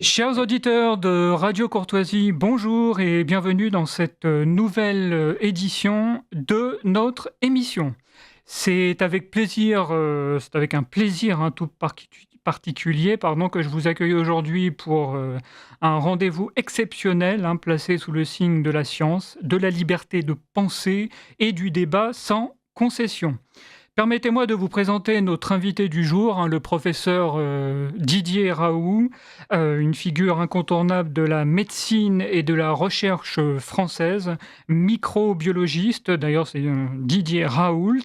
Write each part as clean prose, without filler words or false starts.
Chers auditeurs de Radio Courtoisie, bonjour et bienvenue dans cette nouvelle édition de notre émission. C'est avec plaisir, c'est avec un plaisir tout particulier que je vous accueille aujourd'hui pour un rendez-vous exceptionnel placé sous le signe de la science, de la liberté de penser et du débat sans concession. Permettez-moi de vous présenter notre invité du jour, le professeur Didier Raoult, une figure incontournable de la médecine et de la recherche française, microbiologiste, d'ailleurs c'est Didier Raoult,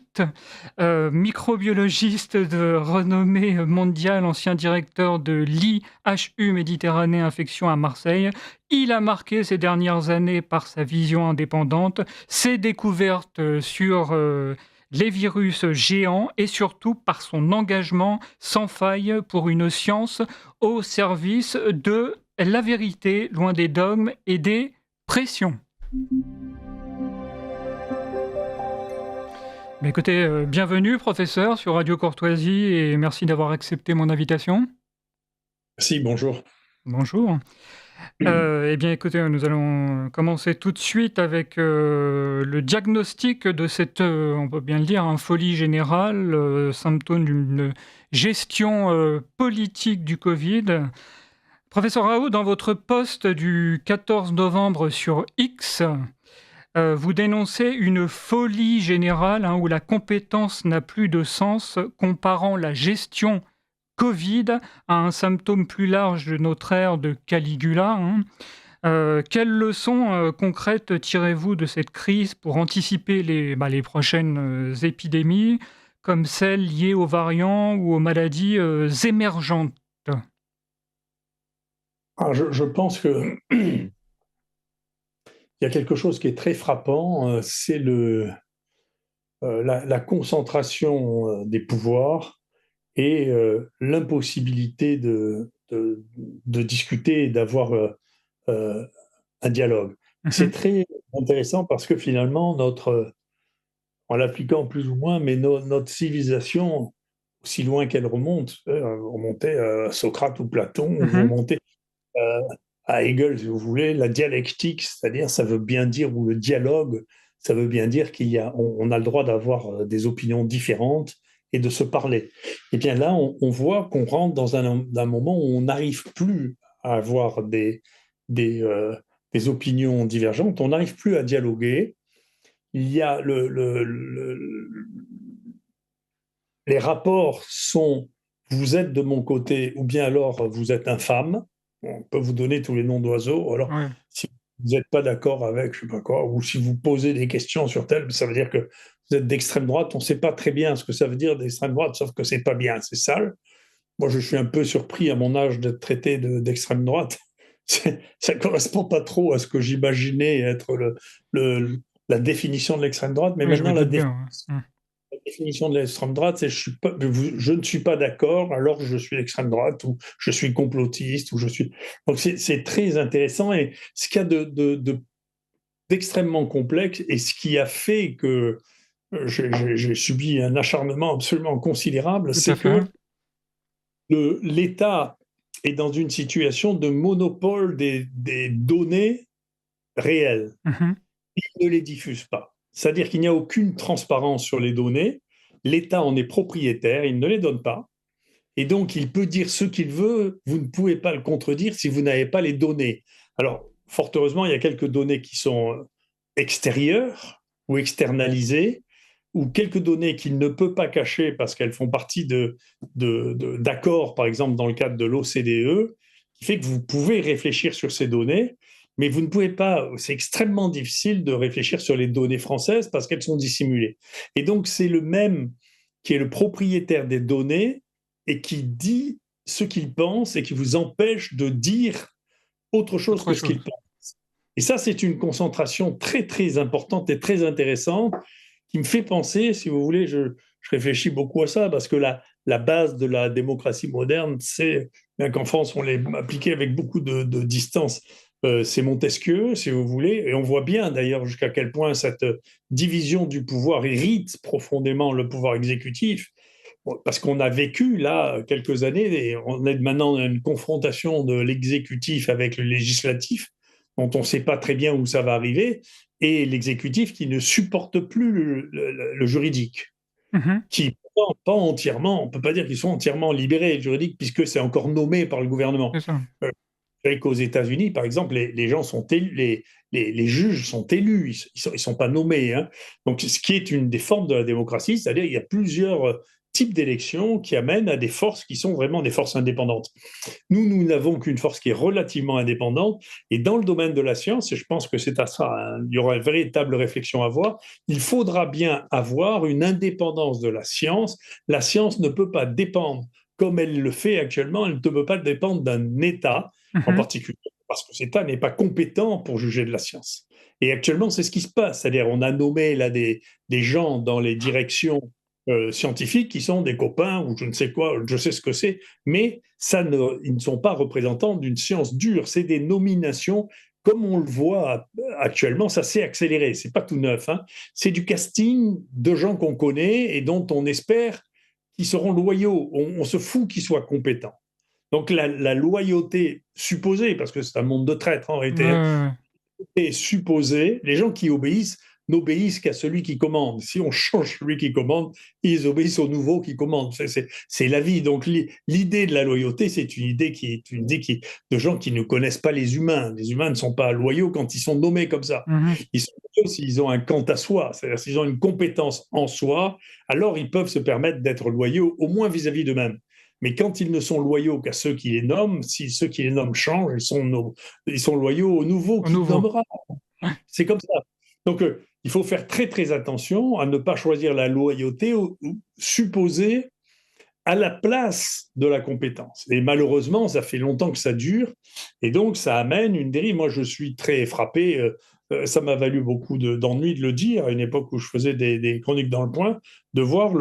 microbiologiste de renommée mondiale, ancien directeur de l'IHU Méditerranée Infection à Marseille. Il a marqué ces dernières années par sa vision indépendante, ses découvertes sur les virus géants et surtout par son engagement sans faille pour une science au service de la vérité, loin des dogmes et des pressions. Mais écoutez, bienvenue professeur sur Radio Courtoisie et merci d'avoir accepté mon invitation. Merci, bonjour. Bonjour. Eh bien, écoutez, nous allons commencer tout de suite avec le diagnostic de cette, on peut bien le dire, folie générale, symptôme d'une gestion politique du Covid. Professeur Raoult, dans votre post du 14 novembre sur X, vous dénoncez une folie générale où la compétence n'a plus de sens, comparant la gestion Covid à un symptôme plus large de notre ère de Caligula. Quelles leçons concrètes tirez-vous de cette crise pour anticiper les prochaines épidémies, comme celles liées aux variants ou aux maladies émergentes? Alors je pense que il y a quelque chose qui est très frappant, c'est la concentration des pouvoirs et l'impossibilité de discuter et d'avoir un dialogue. C'est Mmh. très intéressant parce que finalement, en l'appliquant plus ou moins, mais notre civilisation, aussi loin qu'elle remonte, remontait à Socrate ou Platon, ou Mmh. remontait euh, à Hegel, si vous voulez, la dialectique, c'est-à-dire ça veut bien dire, ou le dialogue, ça veut bien dire on a le droit d'avoir des opinions différentes et de se parler. Et bien là, on voit qu'on rentre dans un moment où on n'arrive plus à avoir des, euh, des opinions divergentes, on n'arrive plus à dialoguer. Il y a les rapports sont vous êtes de mon côté ou bien alors vous êtes infâme. On peut vous donner tous les noms d'oiseaux. Alors, Ouais, si vous n'êtes pas d'accord avec je sais pas quoi, ou si vous posez des questions sur tel, ça veut dire que vous êtes d'extrême droite. On ne sait pas très bien ce que ça veut dire d'extrême droite, sauf que c'est pas bien, c'est sale. Moi, je suis un peu surpris à mon âge d'être traité d'extrême droite. Ça correspond pas trop à ce que j'imaginais être le la définition de l'extrême droite, mais oui, je me maintenant doute bien, ouais. la définition de l'extrême droite, c'est je ne suis pas d'accord, alors je suis extrême droite, ou je suis complotiste, ou je suis. Donc c'est très intéressant. Et ce qu'il y a d'extrêmement complexe, et ce qui a fait que j'ai subi un acharnement absolument considérable, Tout à c'est fait. que l'État est dans une situation de monopole des données réelles. Mmh. Il ne les diffuse pas. C'est-à-dire qu'il n'y a aucune transparence sur les données. L'État en est propriétaire, il ne les donne pas. Et donc, il peut dire ce qu'il veut, vous ne pouvez pas le contredire si vous n'avez pas les données. Alors, fort heureusement, il y a quelques données qui sont extérieures ou externalisées, ou quelques données qu'il ne peut pas cacher parce qu'elles font partie d'accords, par exemple dans le cadre de l'OCDE, qui fait que vous pouvez réfléchir sur ces données, mais vous ne pouvez pas, c'est extrêmement difficile de réfléchir sur les données françaises parce qu'elles sont dissimulées. Et donc, c'est le même qui est le propriétaire des données et qui dit ce qu'il pense et qui vous empêche de dire autre chose Autre que ce qu'il chose. pense. Et ça, c'est une concentration très, très importante et très intéressante qui me fait penser, si vous voulez, je réfléchis beaucoup à ça, parce que la base de la démocratie moderne, c'est, bien qu'en France, on l'ait appliqué avec beaucoup de distance, c'est Montesquieu, si vous voulez, et on voit bien d'ailleurs jusqu'à quel point cette division du pouvoir irrite profondément le pouvoir exécutif. parce qu'on a vécu là quelques années, et on est maintenant dans une confrontation de l'exécutif avec le législatif, dont on ne sait pas très bien où ça va arriver, et l'exécutif qui ne supporte plus le juridique, Mmh. qui pas entièrement, on ne peut pas dire qu'ils sont entièrement libérés, le juridique, puisque c'est encore nommé par le gouvernement. C'est ça. Euh, c'est qu'aux États-Unis, par exemple, les gens sont élus, les juges sont élus, ils sont pas nommés, hein. Donc, ce qui est une des formes de la démocratie, c'est-à-dire il y a plusieurs types d'élections qui amènent à des forces qui sont vraiment des forces indépendantes. Nous n'avons qu'une force qui est relativement indépendante, et dans le domaine de la science, et je pense que c'est à ça, hein, il y aura une véritable réflexion à avoir, il faudra bien avoir une indépendance de la science. La science ne peut pas dépendre, comme elle le fait actuellement, elle ne peut pas dépendre d'un État en Mmh. particulier, parce que cet État n'est pas compétent pour juger de la science. Et actuellement, c'est ce qui se passe, c'est-à-dire on a nommé là des gens dans les directions scientifiques qui sont des copains ou je ne sais quoi, je sais ce que c'est, mais ils ne sont pas représentants d'une science dure, c'est des nominations comme on le voit actuellement, ça s'est accéléré, c'est pas tout neuf, hein. C'est du casting de gens qu'on connaît et dont on espère qu'ils seront loyaux. On se fout qu'ils soient compétents. Donc la loyauté supposée, parce que c'est un monde de traîtres en Ouais, réalité, hein, ouais, ouais. est supposée, les gens qui obéissent n'obéissent qu'à celui qui commande. Si on change celui qui commande, ils obéissent au nouveau qui commande. C'est la vie. Donc l'idée de la loyauté, c'est une idée de gens qui ne connaissent pas les humains. Les humains ne sont pas loyaux quand ils sont nommés comme ça. Mmh. Ils sont loyaux s'ils ont un quant à soi, c'est-à-dire s'ils ont une compétence en soi, alors ils peuvent se permettre d'être loyaux, au moins vis-à-vis d'eux-mêmes. Mais quand ils ne sont loyaux qu'à ceux qui les nomment, si ceux qui les nomment changent, ils sont loyaux au nouveau Au qui nouveau. nommera. Ouais. C'est comme ça. Donc, il faut faire très très attention à ne pas choisir la loyauté supposée à la place de la compétence. Et malheureusement, ça fait longtemps que ça dure, et donc ça amène une dérive. Moi, je suis très frappé. Ça m'a valu beaucoup d'ennuis de le dire à une époque où je faisais des chroniques dans le Point, de voir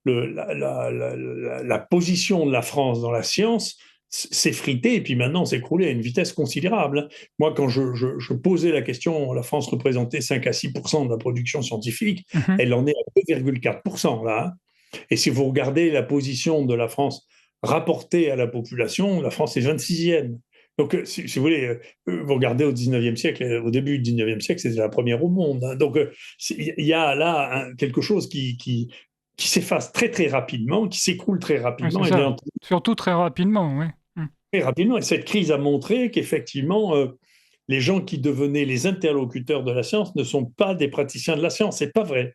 la position de la France dans la science s'effriter et puis maintenant s'écrouler à une vitesse considérable. Moi, quand je posais la question, la France représentait 5 à 6% de la production scientifique, Mmh. elle en est à 2,4% là, hein. Et si vous regardez la position de la France rapportée à la population, la France est 26e. Donc, si vous voulez, vous regardez au 19e siècle, au début du 19e siècle, c'était la première au monde, hein. Donc, il y a là quelque chose qui s'efface très, très rapidement, qui s'écroule très Ouais, c'est rapidement, et ça. bien Surtout très rapidement, ouais. Mmh. très rapidement. Et cette crise a montré qu'effectivement, les gens qui devenaient les interlocuteurs de la science ne sont pas des praticiens de la science. C'est pas vrai.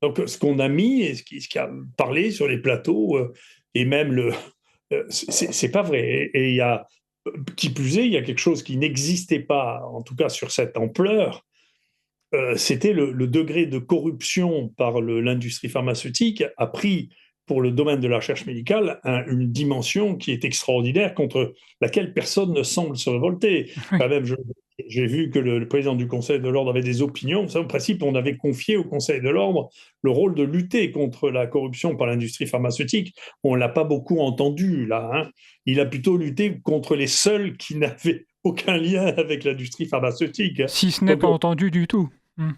Donc, ce qu'on a mis et ce qui a parlé sur les plateaux, et même c'est pas vrai. Et il y a, qui plus est, il y a quelque chose qui n'existait pas, en tout cas sur cette ampleur, c'était le degré de corruption par l'industrie pharmaceutique a pris pour le domaine de la recherche médicale une dimension qui est extraordinaire, contre laquelle personne ne semble se révolter. Oui. Quand même, j'ai vu que le président du Conseil de l'ordre avait des opinions. Ça, en principe, on avait confié au Conseil de l'ordre le rôle de lutter contre la corruption par l'industrie pharmaceutique. On ne l'a pas beaucoup entendu là, hein. Il a plutôt lutté contre les seuls qui n'avaient aucun lien avec l'industrie pharmaceutique, hein. Si ce n'est Donc, pas entendu du tout. Mmh.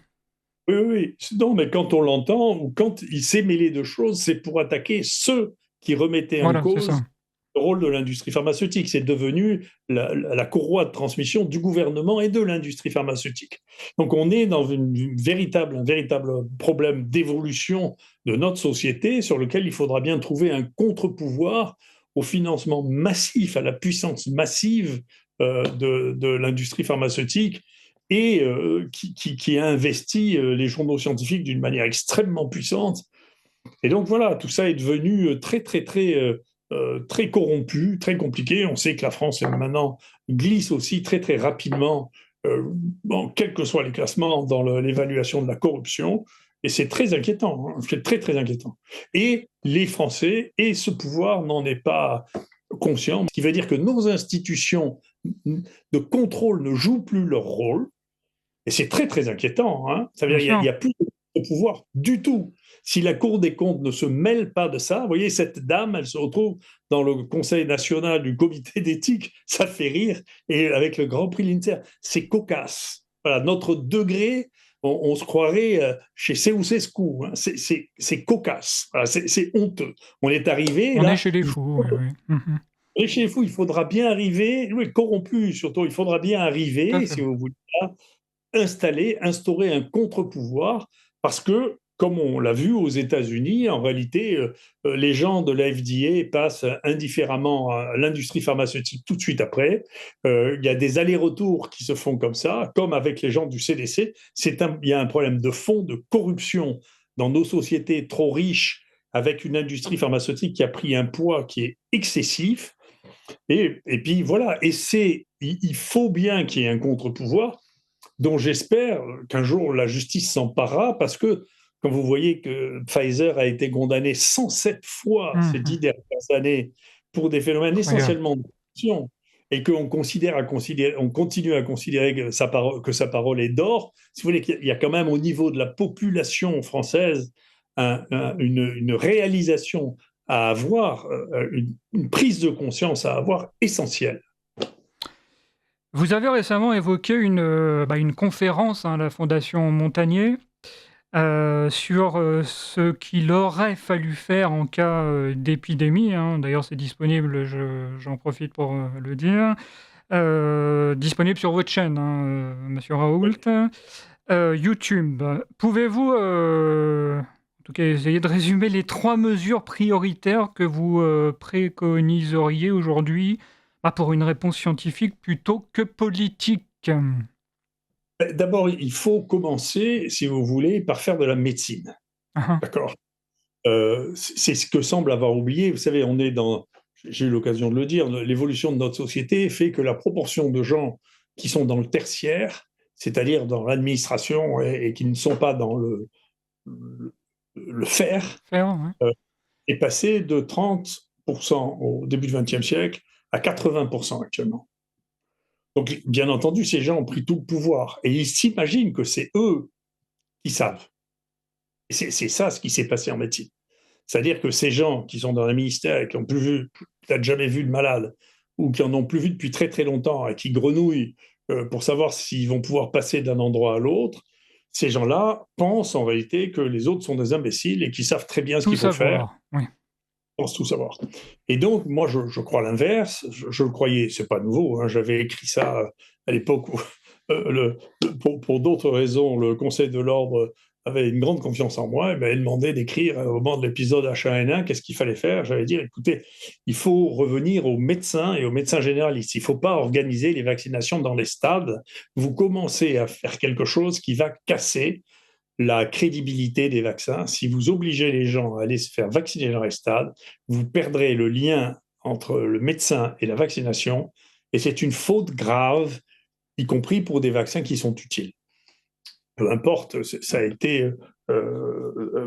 oui, oui, oui. Non, mais quand on l'entend ou quand il s'est mêlé de choses, c'est pour attaquer ceux qui remettaient en Voilà, c'est ça. cause le rôle de l'industrie pharmaceutique. C'est devenu la courroie de transmission du gouvernement et de l'industrie pharmaceutique. Donc on est dans un véritable problème d'évolution de notre société, sur lequel il faudra bien trouver un contre-pouvoir au financement massif, à la puissance massive de l'industrie pharmaceutique, et qui a investi les journaux scientifiques d'une manière extrêmement puissante. Et donc voilà, tout ça est devenu très, très, très, très corrompu, très compliqué. On sait que la France maintenant glisse aussi très, très rapidement, quels que soient les classements, dans l'évaluation de la corruption. Et c'est très inquiétant, hein, c'est très, très inquiétant. Et les Français et ce pouvoir n'en est pas conscient, ce qui veut dire que nos institutions de contrôle ne jouent plus leur rôle. Et c'est très, très inquiétant, hein. Ça veut Bien dire qu'il sûr. n'y a plus de pouvoir du tout. Si la Cour des comptes ne se mêle pas de ça, vous voyez, cette dame, elle se retrouve dans le Conseil national du comité d'éthique, ça fait rire, et avec le Grand Prix Linter, c'est cocasse. Voilà, notre degré on se croirait chez Ceausescu, hein. C'est cocasse, voilà, c'est honteux. On est arrivé, On est là, chez les fous, oui, oui. et chez les fous, il faudra bien arriver, oui, corrompu surtout, il faudra bien Tout à arriver, fait. si vous voulez, instaurer un contre-pouvoir, parce que, comme on l'a vu aux États-Unis, en réalité, les gens de la FDA passent indifféremment à l'industrie pharmaceutique tout de suite après. Il y a des allers-retours qui se font comme ça, comme avec les gens du CDC. Il y a un problème de fond, de corruption dans nos sociétés trop riches, avec une industrie pharmaceutique qui a pris un poids qui est excessif. Et puis voilà, il faut bien qu'il y ait un contre-pouvoir dont j'espère qu'un jour la justice s'emparera, parce que quand vous voyez que Pfizer a été condamné 107 fois ces 10 dernières années pour des phénomènes Incroyable. essentiellement de corruption, et qu'on on continue à considérer que sa parole est d'or, si vous voulez, qu'il y a quand même au niveau de la population française une réalisation à avoir, une prise de conscience à avoir essentielle. Vous avez récemment évoqué une conférence, hein, à la Fondation Montagnier, sur, ce qu'il aurait fallu faire en cas, d'épidémie, hein. D'ailleurs, c'est disponible, j'en profite pour, le dire, disponible sur votre chaîne, hein, monsieur Raoult, YouTube. Pouvez-vous, en tout cas, essayer de résumer les 3 mesures prioritaires que vous, préconiseriez aujourd'hui, pour une réponse scientifique plutôt que politique? D'abord, il faut commencer, si vous voulez, par faire de la médecine. Hein, D'accord. C'est ce que semble avoir oublié. Vous savez, j'ai eu l'occasion de le dire, l'évolution de notre société fait que la proportion de gens qui sont dans le tertiaire, c'est-à-dire dans l'administration et qui ne sont pas dans le faire, faire, ouais. euh, est passée de 30% au début du XXe siècle à 80% actuellement. Donc, bien entendu, ces gens ont pris tout le pouvoir et ils s'imaginent que c'est eux qui savent. Et c'est ça ce qui s'est passé en médecine. C'est-à-dire que ces gens qui sont dans un ministère et qui n'ont plus vu, peut-être jamais vu de malade, ou qui en ont plus vu depuis très très longtemps et qui grenouillent pour savoir s'ils vont pouvoir passer d'un endroit à l'autre, ces gens-là pensent en réalité que les autres sont des imbéciles et qu'ils savent très bien ce Tout qu'il faut faire, savoir, oui. pensent tout savoir. Et donc, moi, je crois l'inverse. Je le croyais, c'est pas nouveau, hein, j'avais écrit ça à l'époque où, pour d'autres raisons, le Conseil de l'Ordre avait une grande confiance en moi et m'avait demandé d'écrire au moment de l'épisode H1N1 qu'est-ce qu'il fallait faire. J'allais dire, écoutez, il faut revenir aux médecins et aux médecins généralistes. Il ne faut pas organiser les vaccinations dans les stades. Vous commencez à faire quelque chose qui va casser la crédibilité des vaccins. Si vous obligez les gens à aller se faire vacciner dans les stades, vous perdrez le lien entre le médecin et la vaccination, et c'est une faute grave, y compris pour des vaccins qui sont utiles. Peu importe, ça a été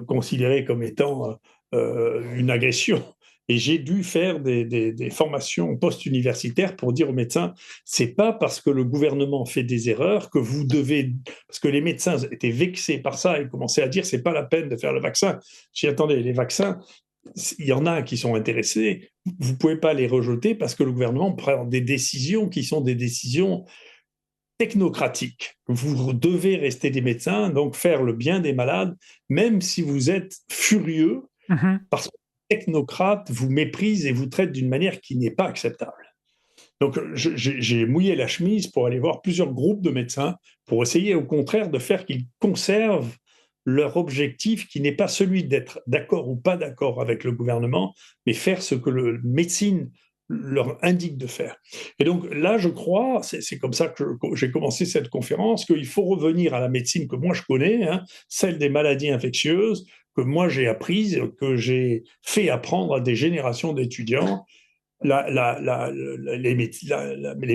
considéré comme étant une agression. Et j'ai dû faire des formations post-universitaires pour dire aux médecins, c'est pas parce que le gouvernement fait des erreurs que vous devez, parce que les médecins étaient vexés par ça et commençaient à dire, c'est pas la peine de faire le vaccin. J'ai dit, attendez, les vaccins, il y en a qui sont intéressés, vous pouvez pas les rejeter parce que le gouvernement prend des décisions qui sont des décisions technocratique. Vous devez rester des médecins, donc faire le bien des malades, même si vous êtes furieux, Mmh. parce que les technocrates vous méprisent et vous traitent d'une manière qui n'est pas acceptable. Donc j'ai mouillé la chemise pour aller voir plusieurs groupes de médecins pour essayer au contraire de faire qu'ils conservent leur objectif qui n'est pas celui d'être d'accord ou pas d'accord avec le gouvernement, mais faire ce que le médecine leur indique de faire. Et donc là, je crois, c'est comme ça que j'ai commencé cette conférence, qu'il faut revenir à la médecine que moi je connais, hein, celle des maladies infectieuses, que moi j'ai apprise, que j'ai fait apprendre à des générations d'étudiants. Les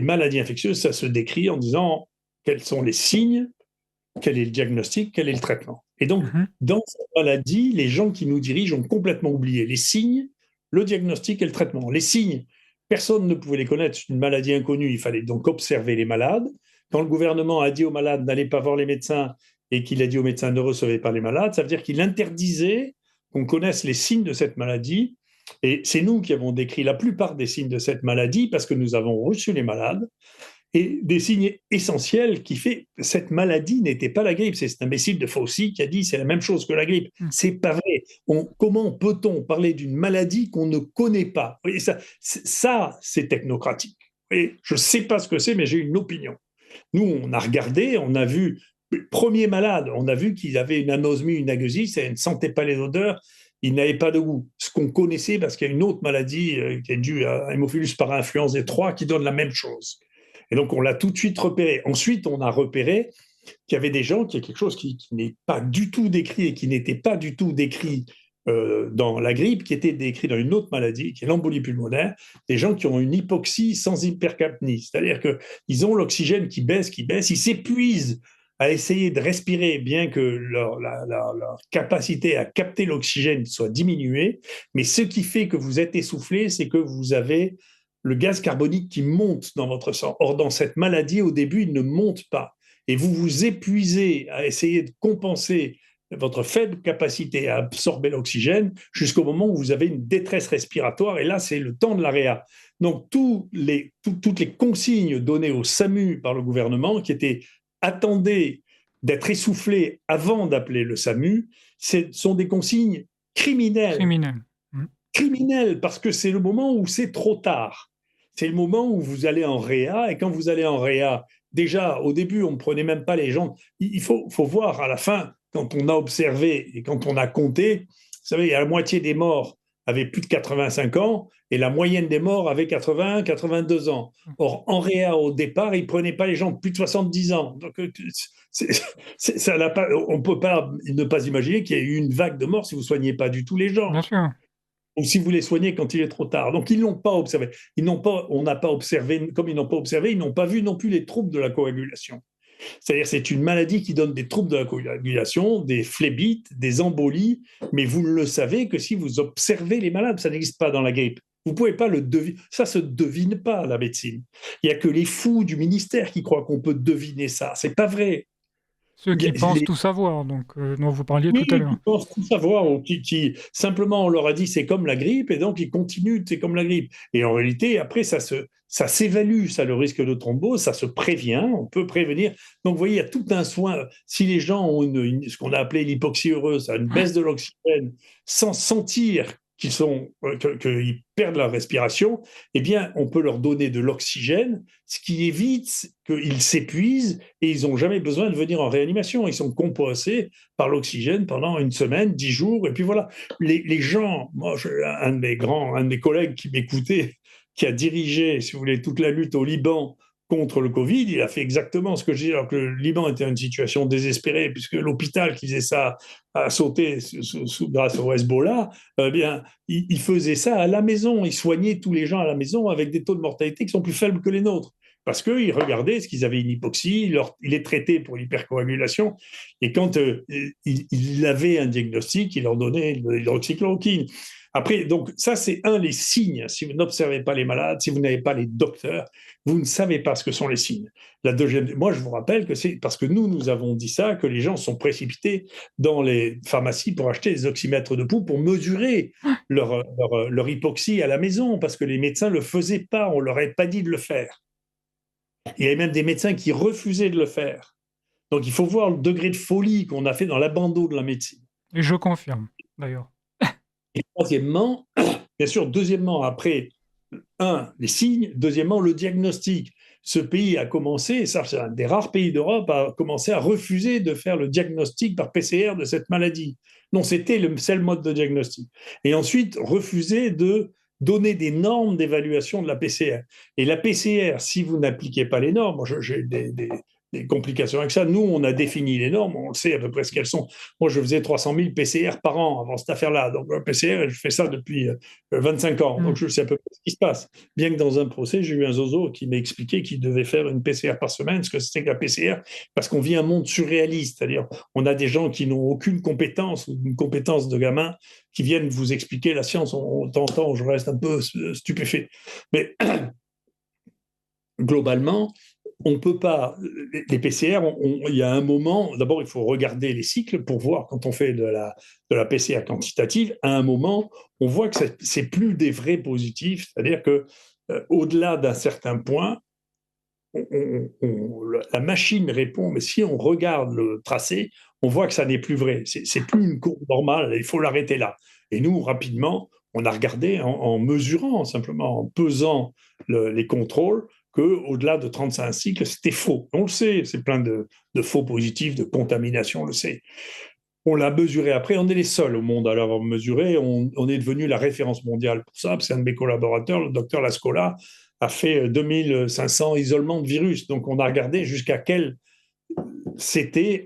maladies infectieuses, ça se décrit en disant quels sont les signes, quel est le diagnostic, quel est le traitement. Et donc, Mmh. dans cette maladie, les gens qui nous dirigent ont complètement oublié les signes, le diagnostic et le traitement. Les signes, personne ne pouvait les connaître, c'est une maladie inconnue, il fallait donc observer les malades. Quand le gouvernement a dit aux malades n'allez pas voir les médecins et qu'il a dit aux médecins ne recevez pas les malades, ça veut dire qu'il interdisait qu'on connaisse les signes de cette maladie. Et c'est nous qui avons décrit la plupart des signes de cette maladie parce que nous avons reçu les malades. et des signes essentiels qui fait que cette maladie n'était pas la grippe. C'est cet imbécile de Fauci qui a dit c'est la même chose que la grippe. C'est pas vrai. Comment peut-on parler d'une maladie qu'on ne connaît pas? Et ça, c'est technocratique. Et je ne sais pas ce que c'est, mais j'ai une opinion. Nous, on a regardé, on a vu le premier malade, on a vu qu'il avait une anosmie, une agueusie, ça ne sentait pas les odeurs, il n'avait pas de goût. Ce qu'on connaissait, parce qu'il y a une autre maladie qui est due à Haemophilus parainfluenza D3 qui donne la même chose. Et donc, on l'a tout de suite repéré. Ensuite, on a repéré qu'il y avait des gens qui a quelque chose qui n'est pas du tout décrit et qui n'était pas du tout décrit dans la grippe, qui était décrit dans une autre maladie, qui est l'embolie pulmonaire, des gens qui ont une hypoxie sans hypercapnie. C'est-à-dire qu'ils ont l'oxygène qui baisse, ils s'épuisent à essayer de respirer, bien que leur capacité à capter l'oxygène soit diminuée, mais ce qui fait que vous êtes essoufflé, c'est que vous avez le gaz carbonique qui monte dans votre sang. Or, dans cette maladie, au début, il ne monte pas. Et vous vous épuisez à essayer de compenser votre faible capacité à absorber l'oxygène jusqu'au moment où vous avez une détresse respiratoire, et là, c'est le temps de la réa. Donc, toutes les consignes données au SAMU par le gouvernement, qui étaient attendez d'être essoufflé avant d'appeler le SAMU, sont des consignes criminelles. Criminelles, parce que c'est le moment où c'est trop tard. C'est le moment où vous allez en réa, et quand vous allez en réa, déjà, au début, on ne prenait même pas les gens. Il faut voir à la fin, quand on a observé et quand on a compté, vous savez, il y a la moitié des morts avaient plus de 85 ans et la moyenne des morts avait 80, 82 ans. Or, en réa, au départ, ils ne prenaient pas les gens de plus de 70 ans. Donc, ça n'a pas, on ne peut pas ne pas imaginer qu'il y ait eu une vague de morts si vous ne soignez pas du tout les gens. Bien sûr. Ou si vous les soignez quand il est trop tard. Donc, ils ne l'ont pas observé. On n'a pas observé, comme ils n'ont pas observé, ils n'ont pas vu non plus les troubles de la coagulation. C'est-à-dire c'est une maladie qui donne des troubles de la coagulation, des phlébites, des embolies, mais vous ne le savez que si vous observez les malades. Ça n'existe pas dans la grippe. Vous ne pouvez pas le deviner. Ça se devine pas, la médecine. Il n'y a que les fous du ministère qui croient qu'on peut deviner ça. C'est pas vrai. Ceux qui pensent tout savoir, donc, dont vous parliez tout à l'heure. Qui pensent tout savoir, ou qui simplement on leur a dit c'est comme la grippe, et donc ils continuent, c'est comme la grippe. Et en réalité, après, ça s'évalue, ça, le risque de thrombose, ça se prévient, on peut prévenir. Donc vous voyez, il y a tout un soin. Si les gens ont ce qu'on a appelé l'hypoxie heureuse, une baisse de l'oxygène, sans sentir qu'ils perdent leur respiration, eh bien, on peut leur donner de l'oxygène, ce qui évite qu'ils s'épuisent et ils n'ont jamais besoin de venir en réanimation. Ils sont compensés par l'oxygène pendant une semaine, 10 jours, et puis voilà. Les gens, moi, un de mes collègues qui m'écoutait, qui a dirigé, si vous voulez, toute la lutte au Liban contre le Covid, il a fait exactement ce que je dis, alors que le Liban était dans une situation désespérée, puisque l'hôpital qui faisait ça a sauté grâce au Hezbollah, bien, il faisait ça à la maison, il soignait tous les gens à la maison avec des taux de mortalité qui sont plus faibles que les nôtres. Parce qu'ils regardaient ce qu'ils avaient une hypoxie, il les traitait pour l'hypercoagulation, et quand il avait un diagnostic, il leur donnait l'hydroxychloroquine. Après, donc ça, c'est les signes. Si vous n'observez pas les malades, si vous n'avez pas les docteurs, vous ne savez pas ce que sont les signes. La deuxième, moi, je vous rappelle que c'est parce que nous avons dit ça, que les gens sont précipités dans les pharmacies pour acheter des oxymètres de pouls pour mesurer leur hypoxie à la maison, parce que les médecins ne le faisaient pas, on ne leur avait pas dit de le faire. Il y avait même des médecins qui refusaient de le faire. Donc il faut voir le degré de folie qu'on a fait dans l'abandon de la médecine. Et je confirme, d'ailleurs. Et troisièmement, bien sûr, deuxièmement, après, les signes, deuxièmement, le diagnostic. Ce pays a commencé, ça c'est un des rares pays d'Europe, a commencé à refuser de faire le diagnostic par PCR de cette maladie. Non, c'était le seul mode de diagnostic. Et ensuite, refuser de donner des normes d'évaluation de la PCR. Et la PCR, si vous n'appliquez pas les normes, j'ai des complications avec ça. Nous, on a défini les normes, on sait à peu près ce qu'elles sont. Moi, je faisais 300 000 PCR par an avant cette affaire-là. Donc, PCR, je fais ça depuis 25 ans. Donc, je sais à peu près ce qui se passe. Bien que dans un procès, j'ai eu un zozo qui m'a expliqué qu'il devait faire une PCR par semaine, ce que c'était que la PCR, parce qu'on vit un monde surréaliste. C'est-à-dire, on a des gens qui n'ont aucune compétence, ou une compétence de gamin, qui viennent vous expliquer la science. On t'entend, je reste un peu stupéfait. Mais globalement, on ne peut pas. Les PCR, il y a un moment, d'abord, il faut regarder les cycles pour voir, quand on fait de la PCR quantitative, à un moment, on voit que c'est plus des vrais positifs, c'est-à-dire que au-delà d'un certain point, la machine répond, mais si on regarde le tracé, on voit que ça n'est plus vrai. C'est plus une courbe normale, il faut l'arrêter là. Et nous, rapidement, on a regardé en mesurant, simplement en pesant les contrôles, qu'au-delà de 35 cycles, c'était faux. On le sait, c'est plein de faux positifs, de contamination, on le sait. On l'a mesuré après, on est les seuls au monde à l'avoir mesuré, on est devenu la référence mondiale pour ça, c'est un de mes collaborateurs, le docteur Lascola, a fait 2500 isolements de virus, donc on a regardé jusqu'à quel c'était,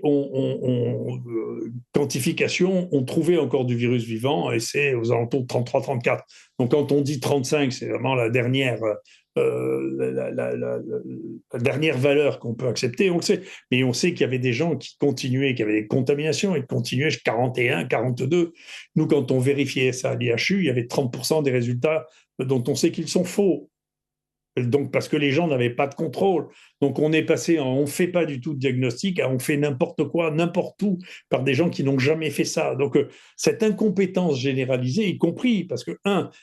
quantification, on trouvait encore du virus vivant, et c'est aux alentours de 33-34. Donc quand on dit 35, c'est vraiment la dernière, la dernière valeur qu'on peut accepter, on le sait. Mais on sait qu'il y avait des gens qui continuaient, qui avaient des contaminations, et qui continuaient jusqu'à 41, 42. Nous, quand on vérifiait ça à l'IHU, il y avait 30% des résultats dont on sait qu'ils sont faux. Donc, parce que les gens n'avaient pas de contrôle. Donc, on est passé on ne fait pas du tout de diagnostic, on fait n'importe quoi, n'importe où, par des gens qui n'ont jamais fait ça. Donc, cette incompétence généralisée, y compris, parce que,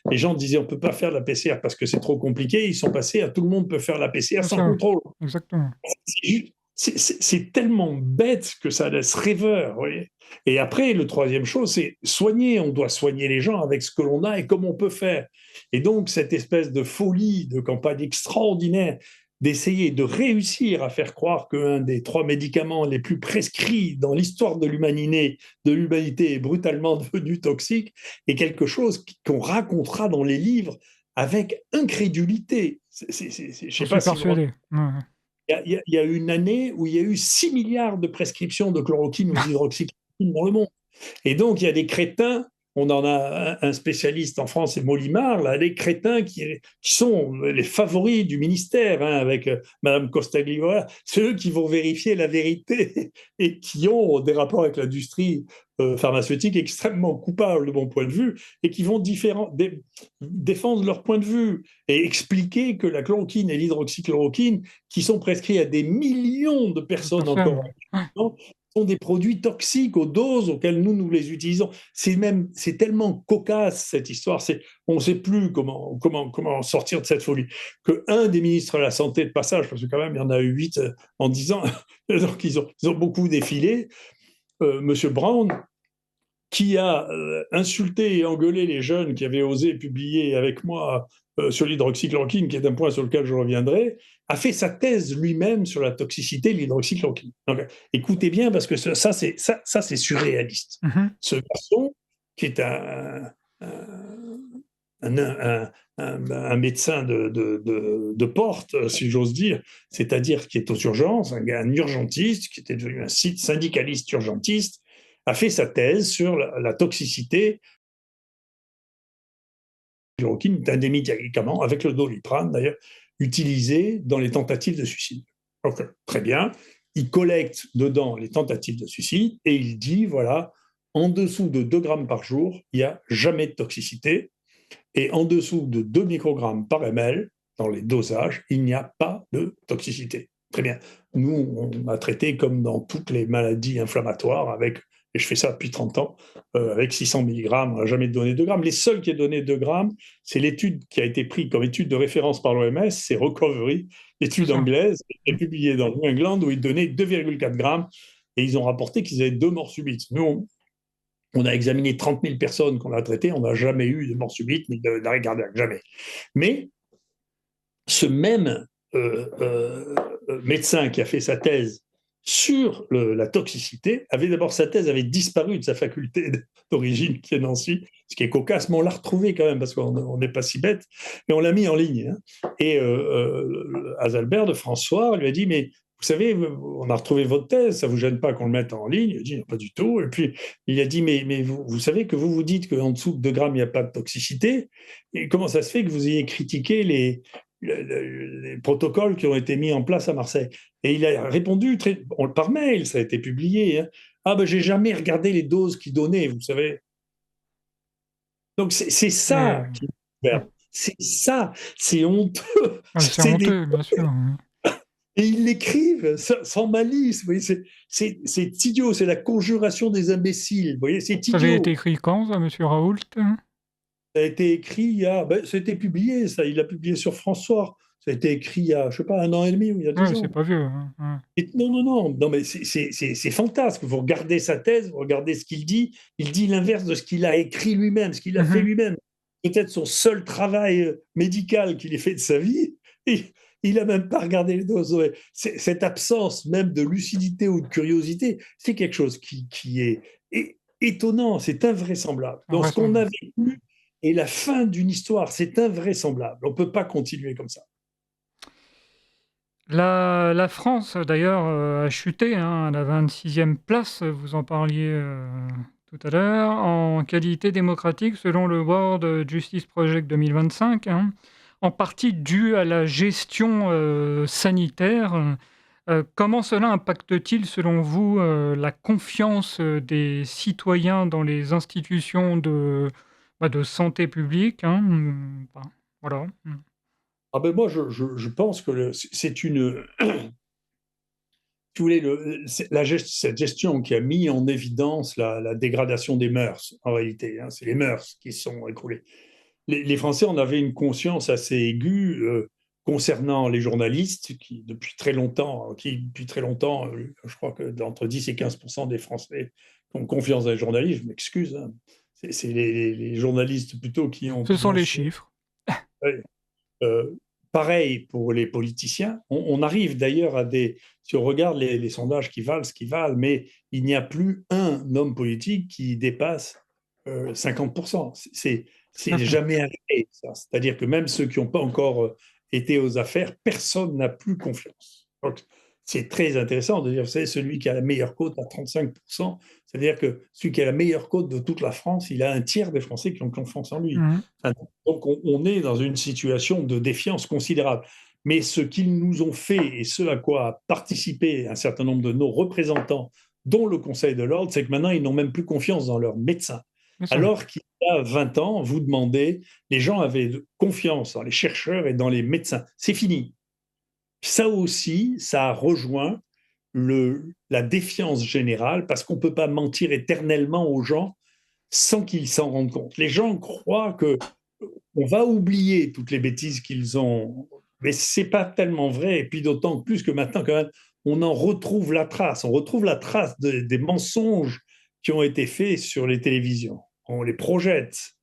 les gens disaient on ne peut pas faire la PCR parce que c'est trop compliqué, ils sont passés à tout le monde peut faire la PCR C'est sans ça, contrôle. exactement. C'est tellement bête que ça laisse rêveur. Vous voyez. Et après, le troisième chose, c'est soigner. On doit soigner les gens avec ce que l'on a et comme on peut faire. Et donc, cette espèce de folie, de campagne extraordinaire, d'essayer de réussir à faire croire qu'un des 3 médicaments les plus prescrits dans l'histoire de l'humanité est brutalement devenu toxique, est quelque chose qu'on racontera dans les livres avec incrédulité. Je ne J'en sais suis pas si vous persuadé. Ouais, ouais. il y a eu une année où il y a eu 6 milliards de prescriptions de chloroquine ou d'hydroxychloroquine dans le monde. Et donc, il y a des crétins, on en a un spécialiste en France, c'est Molimar, là, des crétins qui sont les favoris du ministère, avec Madame Costagliola, ceux qui vont vérifier la vérité et qui ont des rapports avec l'industrie pharmaceutique extrêmement coupables de mon point de vue, et qui vont défendre leur point de vue et expliquer que la chloroquine et l'hydroxychloroquine, qui sont prescrits à des millions de personnes Personne. encore, Ouais. sont des produits toxiques aux doses auxquelles nous les utilisons. C'est tellement cocasse cette histoire. On ne sait plus comment sortir de cette folie. Que un des ministres de la Santé de passage, parce que quand même il y en a eu 8 en 10 ans, donc ils ont beaucoup défilé, Monsieur Brown, qui a insulté et engueulé les jeunes qui avaient osé publier avec moi sur l'hydroxychloroquine, qui est un point sur lequel je reviendrai, a fait sa thèse lui-même sur la toxicité de l'hydroxychloroquine. Donc, écoutez bien, parce que ça c'est surréaliste. Mhm. Ce garçon, qui est un médecin de porte, si j'ose dire, c'est-à-dire qui est aux urgences, un urgentiste, qui était devenu un syndicaliste urgentiste, a fait sa thèse sur la toxicité du chloroquine, d'un des médicaments, avec le Doliprane d'ailleurs, utilisé dans les tentatives de suicide. Donc, très bien. Il collecte dedans les tentatives de suicide et il dit, voilà, en dessous de 2 grammes par jour, il n'y a jamais de toxicité. Et en dessous de 2 microgrammes par ml, dans les dosages, il n'y a pas de toxicité. Très bien. Nous, on a traité comme dans toutes les maladies inflammatoires avec, et je fais ça depuis 30 ans, avec 600 mg, on n'a jamais donné 2 grammes. Les seuls qui aient donné 2 grammes, c'est l'étude qui a été prise comme étude de référence par l'OMS, c'est Recovery, C'est l'étude ça. anglaise, qui est publiée dans New England, où ils donnaient 2,4 grammes, et ils ont rapporté qu'ils avaient 2 morts subites. Nous, on a examiné 30 000 personnes qu'on a traitées, on n'a jamais eu de mort subite ni d'arrêt cardiaque, jamais. Mais ce même médecin qui a fait sa thèse sur la toxicité, d'abord sa thèse avait disparu de sa faculté d'origine, qui est Nancy, ce qui est cocasse, mais on l'a retrouvé quand même, parce qu'on n'est pas si bête, et on l'a mis en ligne. Et Azalbert de François lui a dit, mais vous savez, on a retrouvé votre thèse, ça ne vous gêne pas qu'on le mette en ligne? Il a dit, non, pas du tout. Et puis, il a dit, mais vous savez que vous dites qu'en dessous de 2 grammes, il n'y a pas de toxicité. Et comment ça se fait que vous ayez critiqué les protocoles qui ont été mis en place à Marseille? Et il a répondu par mail, ça a été publié. Ah ben, j'ai jamais regardé les doses qu'ils donnaient, vous savez. Donc, c'est Et, ça qui c'est ça, c'est honteux. c'est C'est des honteux, bien sûr. Oui. Et ils l'écrivent sans malice. Vous voyez, c'est idiot, c'est la conjuration des imbéciles. Vous voyez, c'est Ça avait été idiot. écrit quand, ça, monsieur Raoult? Ça a été écrit c'était publié, ça. Il l'a publié sur François. Ça a été écrit il y a, je sais pas, 1 an et demi ou il y a deux Ouais, c'est ans. pas vieux, hein, ouais. Non, non, non, non, mais c'est fantasque. Vous regardez sa thèse, vous regardez ce qu'il dit. Il dit l'inverse de ce qu'il a écrit lui-même, ce qu'il a fait Mmh. lui-même. Peut-être son seul travail médical qu'il ait fait de sa vie. Et il n'a même pas regardé les doses. Ouais. Cette absence même de lucidité ou de curiosité, c'est quelque chose qui est étonnant, c'est invraisemblable. Dans ce qu'on a Invraisemblable. vécu et la fin d'une histoire, c'est invraisemblable. On ne peut pas continuer comme ça. La France d'ailleurs, a chuté, hein, à la 26e place, vous en parliez, tout à l'heure, en qualité démocratique selon le World Justice Project 2025, hein, en partie dû à la gestion, sanitaire. Comment cela impacte-t-il selon vous, la confiance, des citoyens dans les institutions de santé publique, hein? Enfin, voilà. Mmh. Ah ben moi, je pense que c'est une, si vous voulez, cette gestion qui a mis en évidence la dégradation des mœurs, en réalité, hein, c'est les mœurs qui se sont écroulées. Les Français en avaient une conscience assez aiguë concernant les journalistes, depuis très longtemps, je crois que d'entre 10 et 15% des Français ont confiance dans les journalistes. Je m'excuse, hein. C'est les journalistes plutôt qui ont Ce sont les tendance. chiffres. Ouais. Pareil pour les politiciens. On arrive d'ailleurs à des. Si on regarde les sondages qui valent ce qu'ils valent, mais il n'y a plus un homme politique qui dépasse 50%. Tout à C'est fait. jamais arrivé, ça. C'est-à-dire que même ceux qui n'ont pas encore été aux affaires, personne n'a plus confiance. Donc, c'est très intéressant de dire, vous savez, celui qui a la meilleure cote à 35%, c'est-à-dire que celui qui a la meilleure cote de toute la France, il a un tiers des Français qui ont confiance en lui. Mmh. Enfin, donc on est dans une situation de défiance considérable. Mais ce qu'ils nous ont fait et ce à quoi a participé un certain nombre de nos représentants, dont le Conseil de l'ordre, c'est que maintenant, ils n'ont même plus confiance dans leurs médecins. C'est ça. Alors qu'il y a 20 ans, vous demandez, les gens avaient confiance dans les chercheurs et dans les médecins. C'est fini. Ça aussi, ça a rejoint la défiance générale parce qu'on ne peut pas mentir éternellement aux gens sans qu'ils s'en rendent compte. Les gens croient que on va oublier toutes les bêtises qu'ils ont, mais c'est pas tellement vrai. Et puis d'autant plus que maintenant, quand même, on en retrouve la trace. On retrouve la trace des mensonges qui ont été faits sur les télévisions. On les projette.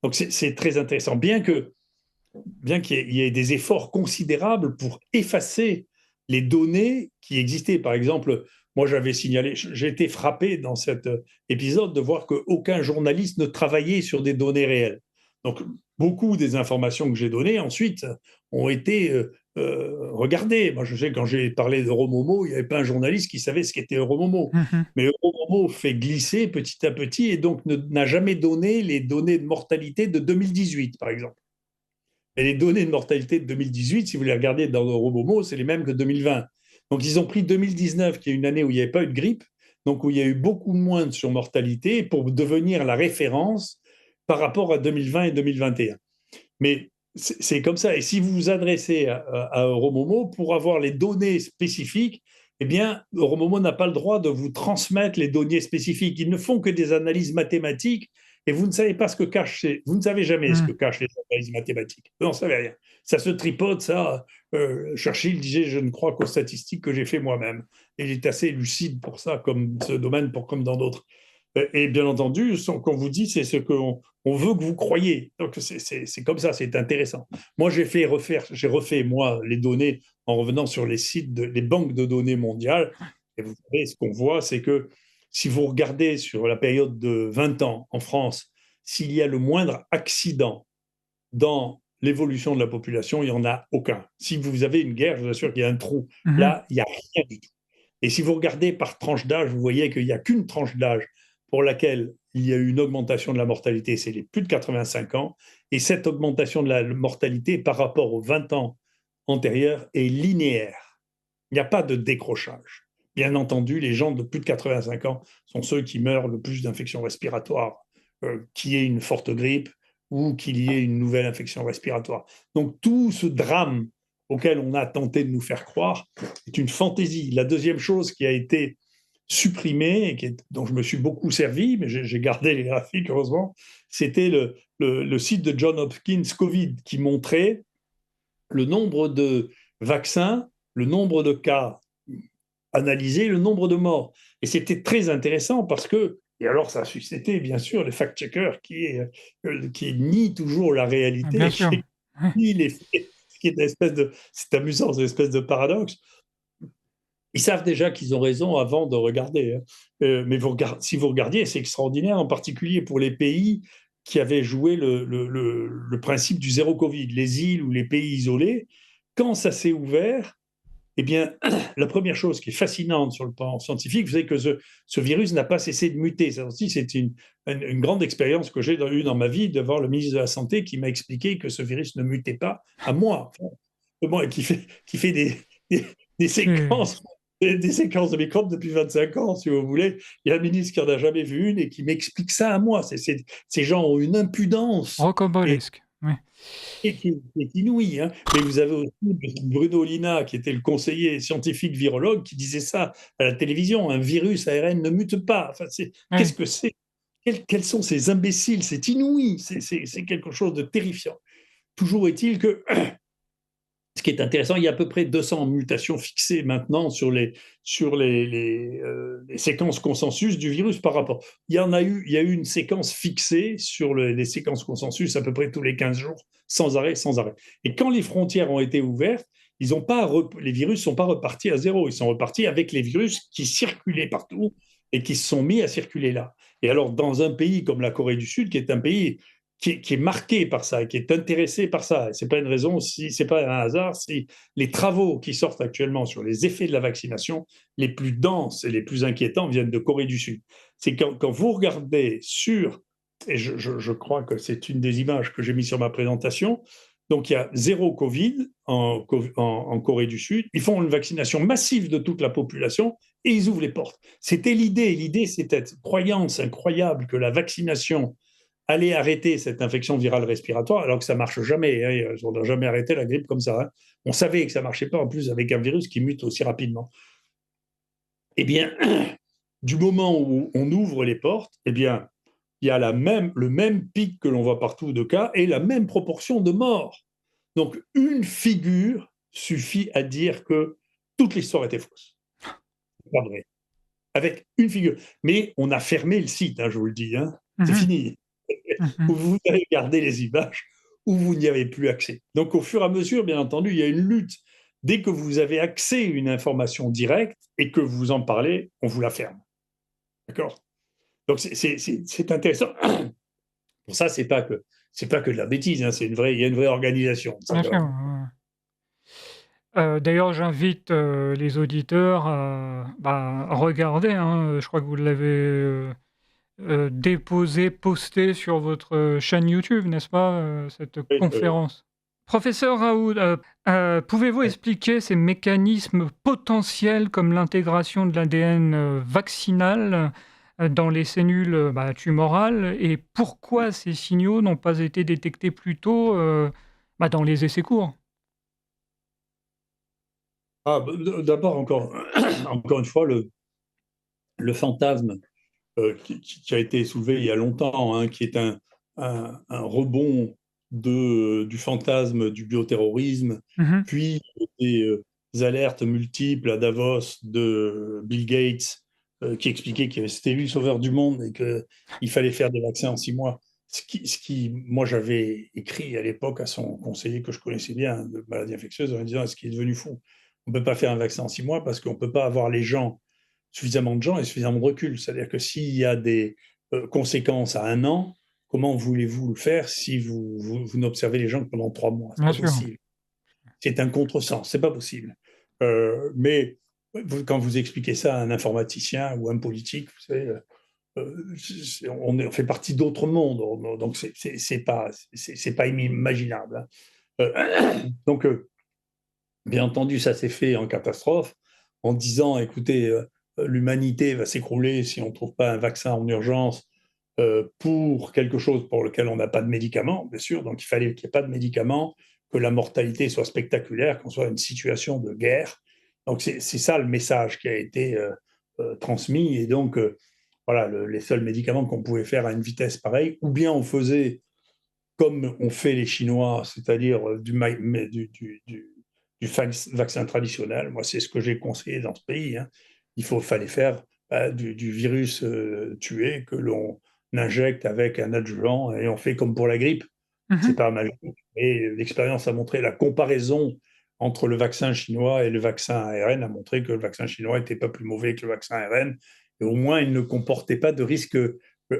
Donc c'est très intéressant. Bien qu'il y ait des efforts considérables pour effacer les données qui existaient. Par exemple, moi j'avais signalé, j'ai été frappé dans cet épisode de voir qu'aucun journaliste ne travaillait sur des données réelles. Donc beaucoup des informations que j'ai données ensuite ont été regardées. Moi je sais quand j'ai parlé d'Euromomo, il n'y avait pas un journaliste qui savait ce qu'était Euromomo. Mmh. Mais Euromomo fait glisser petit à petit et donc n'a jamais donné les données de mortalité de 2018 par exemple. Et les données de mortalité de 2018, si vous les regardez dans Robomo, c'est les mêmes que 2020. Donc ils ont pris 2019, qui est une année où il n'y avait pas eu de grippe, donc où il y a eu beaucoup moins de surmortalité, pour devenir la référence par rapport à 2020 et 2021. Mais c'est comme ça. Et si vous vous adressez à Euromomo pour avoir les données spécifiques, eh bien, Euromomo n'a pas le droit de vous transmettre les données spécifiques. Ils ne font que des analyses mathématiques et vous ne savez pas ce que cachent, vous ne savez jamais ce Mmh. que cachent les analyses mathématiques. Vous n'en savez rien. Ça se tripote, ça. Churchill disait, je ne crois qu'aux statistiques que j'ai fait moi-même. Et il est assez lucide pour ça, comme ce domaine, comme dans d'autres. Et bien entendu, ce qu'on vous dit, c'est ce qu'on veut que vous croyiez. Donc c'est comme ça, c'est intéressant. Moi, j'ai refait moi les données en revenant sur les sites, les banques de données mondiales. Et vous savez, ce qu'on voit, c'est que si vous regardez sur la période de 20 ans en France, s'il y a le moindre accident dans l'évolution de la population, il n'y en a aucun. Si vous avez une guerre, je vous assure qu'il y a un trou. Mmh. Là, il n'y a rien du tout. Et si vous regardez par tranche d'âge, vous voyez qu'il n'y a qu'une tranche d'âge pour laquelle il y a eu une augmentation de la mortalité, c'est les plus de 85 ans. Et cette augmentation de la mortalité par rapport aux 20 ans antérieurs est linéaire. Il n'y a pas de décrochage. Bien entendu, les gens de plus de 85 ans sont ceux qui meurent le plus d'infections respiratoires, qu'il y ait une forte grippe ou qu'il y ait une nouvelle infection respiratoire. Donc tout ce drame auquel on a tenté de nous faire croire est une fantaisie. La deuxième chose qui a été supprimée, et dont je me suis beaucoup servi, mais j'ai gardé les graphiques heureusement, c'était le site de John Hopkins Covid qui montrait le nombre de vaccins, le nombre de cas analysés, le nombre de morts. Et c'était très intéressant parce que, et alors ça a suscité bien sûr les fact-checkers qui nient toujours la réalité, Bien sûr. qui Ouais. nient les faits, ce qui est une espèce de, c'est amusant, c'est une espèce de paradoxe. Ils savent déjà qu'ils ont raison avant de regarder, hein. Mais si vous regardiez, c'est extraordinaire, en particulier pour les pays qui avaient joué le principe du zéro Covid, les îles ou les pays isolés. Quand ça s'est ouvert, eh bien, la première chose qui est fascinante sur le plan scientifique, c'est que ce virus n'a pas cessé de muter. Ça aussi, c'est une grande expérience que j'ai eue dans ma vie de voir le ministre de la Santé qui m'a expliqué que ce virus ne mutait pas à moi. Bon, et qui fait des, des C'est séquences, des séquences de microbes depuis 25 ans, si vous voulez. Il y a un ministre qui n'en a jamais vu une et qui m'explique ça à moi. Ces gens ont une impudence rocambolesque. Ouais. qui est inouïe, hein. Mais vous avez aussi Bruno Lina, qui était le conseiller scientifique virologue, qui disait ça à la télévision: un virus ARN ne mute pas. Enfin, qu'est-ce Ouais. que c'est? Quels sont ces imbéciles? C'est inouï, c'est quelque chose de terrifiant. Toujours est-il que ce qui est intéressant, il y a à peu près 200 mutations fixées maintenant sur les séquences consensus du virus par rapport. Il y a eu une séquence fixée sur les séquences consensus à peu près tous les 15 jours, sans arrêt, sans arrêt. Et quand les frontières ont été ouvertes, les virus ne sont pas repartis à zéro, ils sont repartis avec les virus qui circulaient partout et qui se sont mis à circuler là. Et alors, dans un pays comme la Corée du Sud, qui est un pays qui est marqué par ça, qui est intéressé par ça. C'est pas une raison, si c'est pas un hasard, si les travaux qui sortent actuellement sur les effets de la vaccination, les plus denses et les plus inquiétants viennent de Corée du Sud. C'est quand vous regardez et je crois que c'est une des images que j'ai mis sur ma présentation, donc il y a zéro Covid en Corée du Sud, ils font une vaccination massive de toute la population et ils ouvrent les portes. C'était l'idée c'était cette croyance incroyable que la vaccination aller arrêter cette infection virale respiratoire, alors que ça marche jamais, hein, on n'a jamais arrêté la grippe comme ça, hein. On savait que ça marchait pas, en plus avec un virus qui mute aussi rapidement. Eh bien, du moment où on ouvre les portes, eh bien, il y a le même pic que l'on voit partout de cas et la même proportion de morts. Donc, une figure suffit à dire que toute l'histoire était fausse. C'est pas vrai. Avec une figure. Mais on a fermé le site, hein, je vous le dis, hein. C'est Mmh. fini. Mmh. Vous avez gardé les images ou vous n'y avez plus accès. Donc, au fur et à mesure, bien entendu, il y a une lutte. Dès que vous avez accès à une information directe et que vous en parlez, on vous la ferme. D'accord? Donc, c'est intéressant. Pour ça, c'est pas que de la bêtise, hein, il y a une vraie organisation. Ça, Bien quand sûr, même. ouais, ouais. D'ailleurs, j'invite, les auditeurs à, bah, à regarder, hein, je crois que vous l'avez, déposé, posté sur votre, chaîne YouTube, n'est-ce pas, cette Oui, oui. conférence? Professeur Raoult, pouvez-vous Oui. expliquer ces mécanismes potentiels comme l'intégration de l'ADN, vaccinal, dans les cellules, bah, tumorales et pourquoi ces signaux n'ont pas été détectés plus tôt, bah, dans les essais courts? Ah, d'abord, encore une fois, le fantasme qui a été soulevé il y a longtemps, hein, qui est un rebond du fantasme du bioterrorisme, Mmh. puis des alertes multiples à Davos de Bill Gates, qui expliquait que c'était lui le sauveur du monde et qu'il fallait faire des vaccins en 6 mois. Moi, j'avais écrit à l'époque à son conseiller que je connaissais bien de maladies infectieuses en lui disant: «Est-ce qu'il est devenu fou? On ne peut pas faire un vaccin en 6 mois parce qu'on ne peut pas avoir suffisamment de gens et suffisamment de recul. C'est-à-dire que s'il y a des conséquences à 1 an, comment voulez-vous le faire si vous n'observez les gens que pendant 3 mois? C'est Bien pas sûr. possible. C'est un contresens, c'est pas possible. Mais quand vous expliquez ça à un informaticien ou à un politique, vous savez, on fait partie d'autres mondes, donc c'est pas inimaginable, hein. Donc, bien entendu, ça s'est fait en catastrophe, en disant: «Écoutez, l'humanité va s'écrouler si on ne trouve pas un vaccin en urgence, pour quelque chose pour lequel on n'a pas de médicaments», bien sûr, donc il fallait qu'il y ait pas de médicaments, que la mortalité soit spectaculaire, qu'on soit dans une situation de guerre. Donc c'est ça le message qui a été, transmis et donc voilà, les seuls médicaments qu'on pouvait faire à une vitesse pareille, ou bien on faisait comme ont fait les Chinois, c'est-à-dire du vaccin traditionnel. Moi, c'est ce que j'ai conseillé dans ce pays, hein. Fallait faire du virus tué que l'on injecte avec un adjuvant et on fait comme pour la grippe. C'est Mmh. pas magique. Et l'expérience a montré la comparaison entre le vaccin chinois et le vaccin ARN a montré que le vaccin chinois n'était pas plus mauvais que le vaccin ARN et au moins il ne comportait pas de risques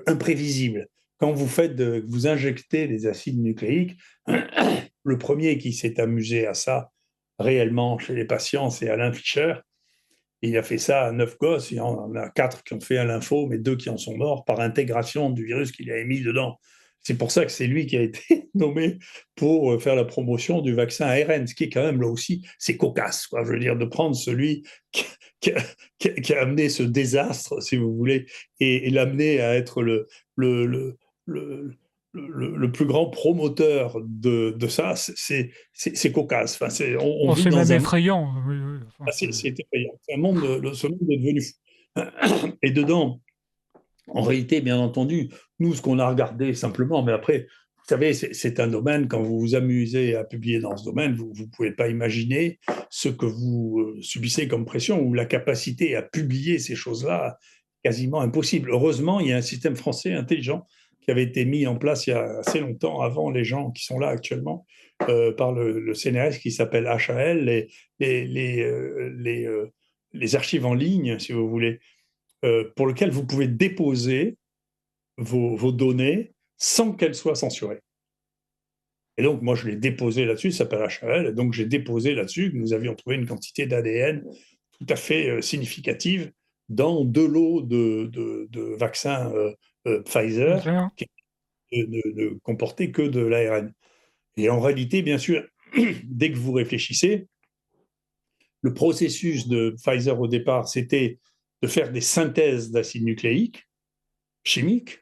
imprévisibles. Quand vous injectez des acides nucléiques, le premier qui s'est amusé à ça réellement chez les patients, c'est Alain Fischer. Il a fait ça à 9 gosses, il y en a 4 qui ont fait un lymphome et 2 qui en sont morts par intégration du virus qu'il avait mis dedans. C'est pour ça que c'est lui qui a été nommé pour faire la promotion du vaccin ARN, ce qui est quand même là aussi, c'est cocasse, quoi. Je veux dire, de prendre celui qui, qui a, qui a amené ce désastre, si vous voulez, et l'amener à être le, le, le, le plus grand promoteur de ça, c'est cocasse. Enfin, on Bon, vit c'est dans même un effrayant, oui, oui, enfin, c'est c'est effrayant. C'est un monde, ce monde est devenu fou. Et dedans, en réalité, bien entendu, nous, ce qu'on a regardé simplement, mais après, vous savez, c'est un domaine, quand vous vous amusez à publier dans ce domaine, vous ne pouvez pas imaginer ce que vous subissez comme pression ou la capacité à publier ces choses-là, quasiment impossible. Heureusement, il y a un système français intelligent qui avait été mis en place il y a assez longtemps, avant les gens qui sont là actuellement, par le CNRS, qui s'appelle HAL, les, les, euh, les, euh, les archives en ligne, si vous voulez, pour lequel vous pouvez déposer vos données sans qu'elles soient censurées. Et donc, moi, je l'ai déposé là-dessus, ça s'appelle HAL, et donc j'ai déposé là-dessus que nous avions trouvé une quantité d'ADN tout à fait significative dans 2 lots de vaccins Pfizer Pfizer. qui ne comportaient que de l'ARN. Et en réalité, bien sûr, dès que vous réfléchissez, le processus de Pfizer au départ, c'était de faire des synthèses d'acides nucléiques chimiques.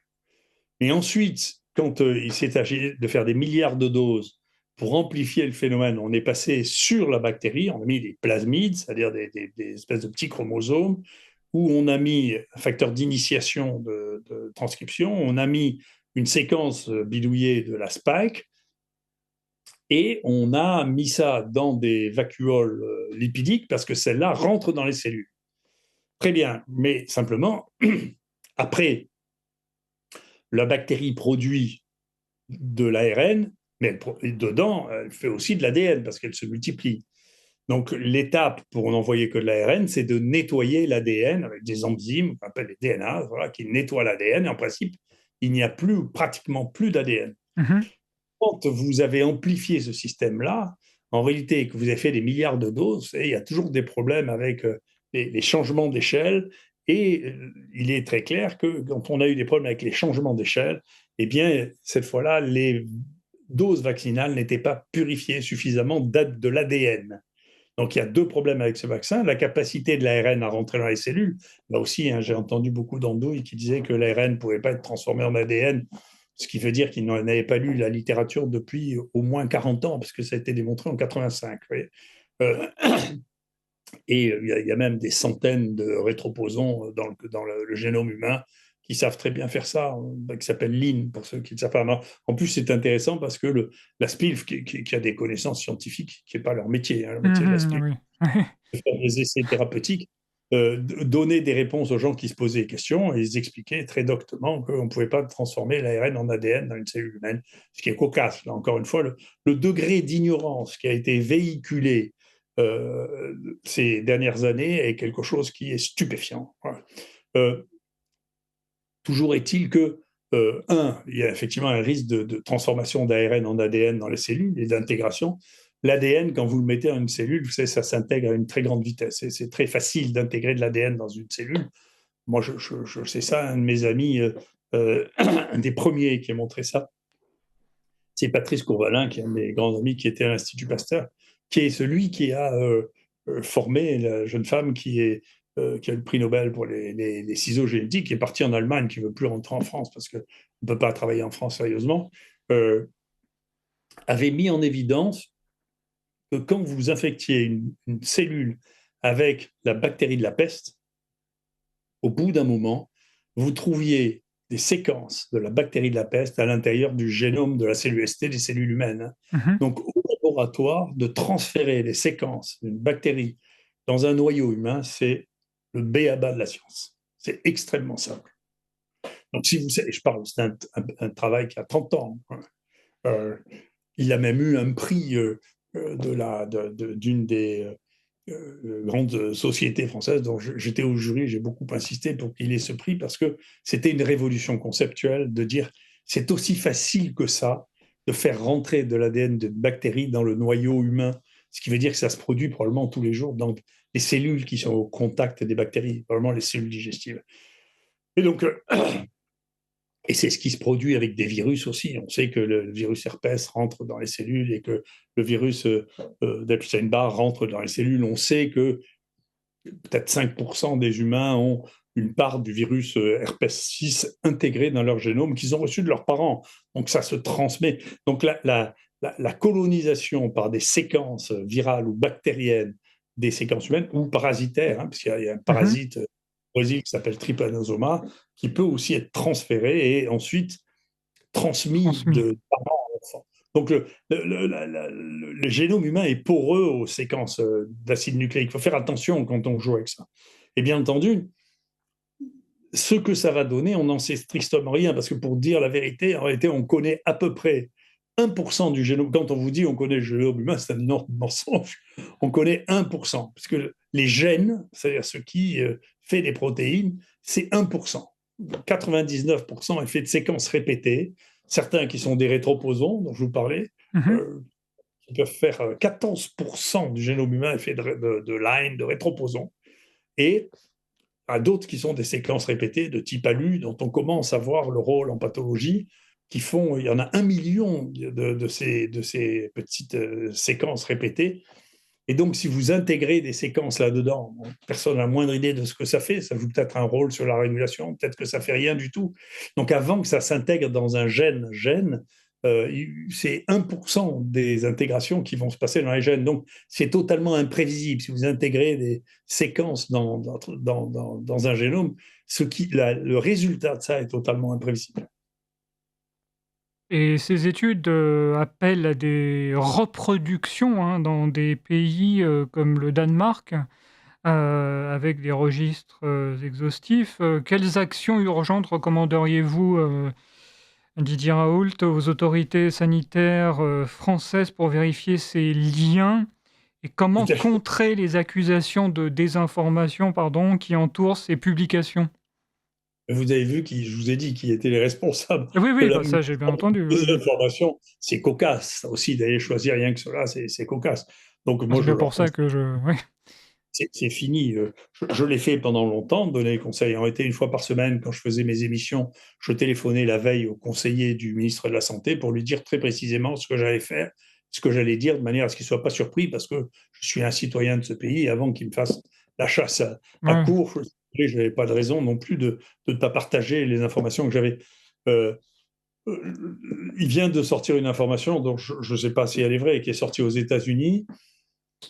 Et ensuite, quand il s'est agi de faire des milliards de doses pour amplifier le phénomène, on est passé sur la bactérie, on a mis des plasmides, c'est-à-dire des espèces de petits chromosomes, où on a mis un facteur d'initiation de transcription, on a mis une séquence bidouillée de la spike, et on a mis ça dans des vacuoles lipidiques parce que celles-là rentrent dans les cellules. Très bien, mais simplement, après, la bactérie produit de l'ARN, mais dedans, elle fait aussi de l'ADN parce qu'elle se multiplie. Donc, l'étape pour n'envoyer que de l'ARN, c'est de nettoyer l'ADN avec des enzymes, qu'on appelle les DNA, voilà, qui nettoient l'ADN. Et en principe, il n'y a pratiquement plus d'ADN. Mmh. Quand vous avez amplifié ce système-là, en réalité, que vous avez fait des milliards de doses, il y a toujours des problèmes avec les changements d'échelle. Et il est très clair que quand on a eu des problèmes avec les changements d'échelle, eh bien, cette fois-là, les doses vaccinales n'étaient pas purifiées suffisamment de l'ADN. Donc, il y a 2 problèmes avec ce vaccin. La capacité de l'ARN à rentrer dans les cellules. Là aussi, hein, j'ai entendu beaucoup d'andouilles qui disaient que l'ARN ne pouvait pas être transformé en ADN, ce qui veut dire qu'ils n'avaient pas lu la littérature depuis au moins 40 ans, parce que ça a été démontré en 85. Vous voyez. Et il y a même des centaines de rétroposons dans le génome humain qui savent très bien faire ça, qui s'appelle LIN, pour ceux qui ne savent pas. En plus, c'est intéressant parce que la SPILF, qui a des connaissances scientifiques, qui n'est pas leur métier, hein, le métier de la Mmh. SPILF, Oui. de faire des essais thérapeutiques, donner des réponses aux gens qui se posaient des questions et ils expliquaient très doctement qu'on ne pouvait pas transformer l'ARN en ADN dans une cellule humaine, ce qui est cocasse. Là, encore une fois, le degré d'ignorance qui a été véhiculé ces dernières années est quelque chose qui est stupéfiant. Voilà. Euh, Toujours est-il que, il y a effectivement un risque de transformation d'ARN en ADN dans les cellules et d'intégration. L'ADN, quand vous le mettez dans une cellule, vous savez, ça s'intègre à une très grande vitesse. Et c'est très facile d'intégrer de l'ADN dans une cellule. Moi, je sais ça, un de mes amis, un des premiers qui a montré ça, c'est Patrice Courvalin, qui est un de mes grands amis, qui était à l'Institut Pasteur, qui est celui qui a formé la jeune femme qui a eu le prix Nobel pour les ciseaux génétiques, qui est partie en Allemagne, qui ne veut plus rentrer en France parce qu'on ne peut pas travailler en France sérieusement, euh, avait mis en évidence que quand vous infectiez une cellule avec la bactérie de la peste, au bout d'un moment, vous trouviez des séquences de la bactérie de la peste à l'intérieur du génome de la cellule ST des cellules humaines, hein. Mmh. Donc, au laboratoire, de transférer les séquences d'une bactérie dans un noyau humain, c'est le b.a.-ba de la science. C'est extrêmement simple. Donc, si vous savez, je parle, c'est un travail qui a 30 ans, hein. Euh, il a même eu un prix d'une des grandes sociétés françaises dont j'étais au jury, j'ai beaucoup insisté pour qu'il ait ce prix parce que c'était une révolution conceptuelle de dire c'est aussi facile que ça de faire rentrer de l'ADN de bactéries dans le noyau humain, ce qui veut dire que ça se produit probablement tous les jours dans les cellules qui sont au contact des bactéries, probablement les cellules digestives. Et donc, et c'est ce qui se produit avec des virus aussi. On sait que le virus herpès rentre dans les cellules et que le virus d'Epstein-Barr rentre dans les cellules. On sait que peut-être 5% des humains ont une part du virus herpès 6 intégré dans leur génome qu'ils ont reçu de leurs parents. Donc ça se transmet. Donc la colonisation par des séquences virales ou bactériennes des séquences humaines ou parasitaires, hein, parce qu'il y a un Mmh. parasite au Brésil qui s'appelle Trypanosoma, qui peut aussi être transféré et ensuite transmis Transmis. de parent à enfant. Donc le génome humain est poreux aux séquences d'acide nucléique. Il faut faire attention quand on joue avec ça. Et bien entendu, ce que ça va donner, on n'en sait strictement rien, parce que pour dire la vérité, en réalité, on connaît à peu près 1% du génome. Quand on vous dit on connaît le génome humain, c'est un énorme mensonge. On connaît 1%, parce que les gènes, c'est-à-dire ce qui fait des protéines, c'est 1%. 99% est fait de séquences répétées, certains qui sont des rétroposons, dont je vous parlais, Mmh. qui peuvent faire 14% du génome humain est fait de line, de rétroposons, et à d'autres qui sont des séquences répétées de type ALU, dont on commence à voir le rôle en pathologie, qui font, il y en a 1 million de ces petites séquences répétées. Et donc, si vous intégrez des séquences là-dedans, bon, personne n'a la moindre idée de ce que ça fait. Ça joue peut-être un rôle sur la régulation, peut-être que ça fait rien du tout. Donc, avant que ça s'intègre dans un gène, c'est 1% des intégrations qui vont se passer dans les gènes. Donc, c'est totalement imprévisible. Si vous intégrez des séquences dans un génome, le résultat de ça est totalement imprévisible. Et ces études, appellent à des reproductions, hein, dans des pays, comme le Danemark, avec des registres, exhaustifs. Quelles actions urgentes recommanderiez-vous, Didier Raoult, aux autorités sanitaires, françaises pour vérifier ces liens? Et comment contrer les accusations de désinformation, pardon, qui entourent ces publications? Vous avez vu qui, je vous ai dit, qui étaient les responsables Oui, de oui, la bah, ça j'ai bien entendu, oui, oui. désinformation. C'est cocasse, ça aussi, d'aller choisir rien que cela, c'est cocasse. Donc Bah, moi, c'est je bien leur pour ça conseille, que je oui. c'est fini. Je l'ai fait pendant longtemps, donner des conseils. En réalité, une fois par semaine, quand je faisais mes émissions, je téléphonais la veille au conseiller du ministre de la Santé pour lui dire très précisément ce que j'allais faire, ce que j'allais dire, de manière à ce qu'il ne soit pas surpris, parce que je suis un citoyen de ce pays, et avant qu'il me fasse la chasse à Ouais. court, je n'avais pas de raison non plus de ne pas partager les informations que j'avais. Euh, il vient de sortir une information dont je ne sais pas si elle est vraie, qui est sortie aux États-Unis,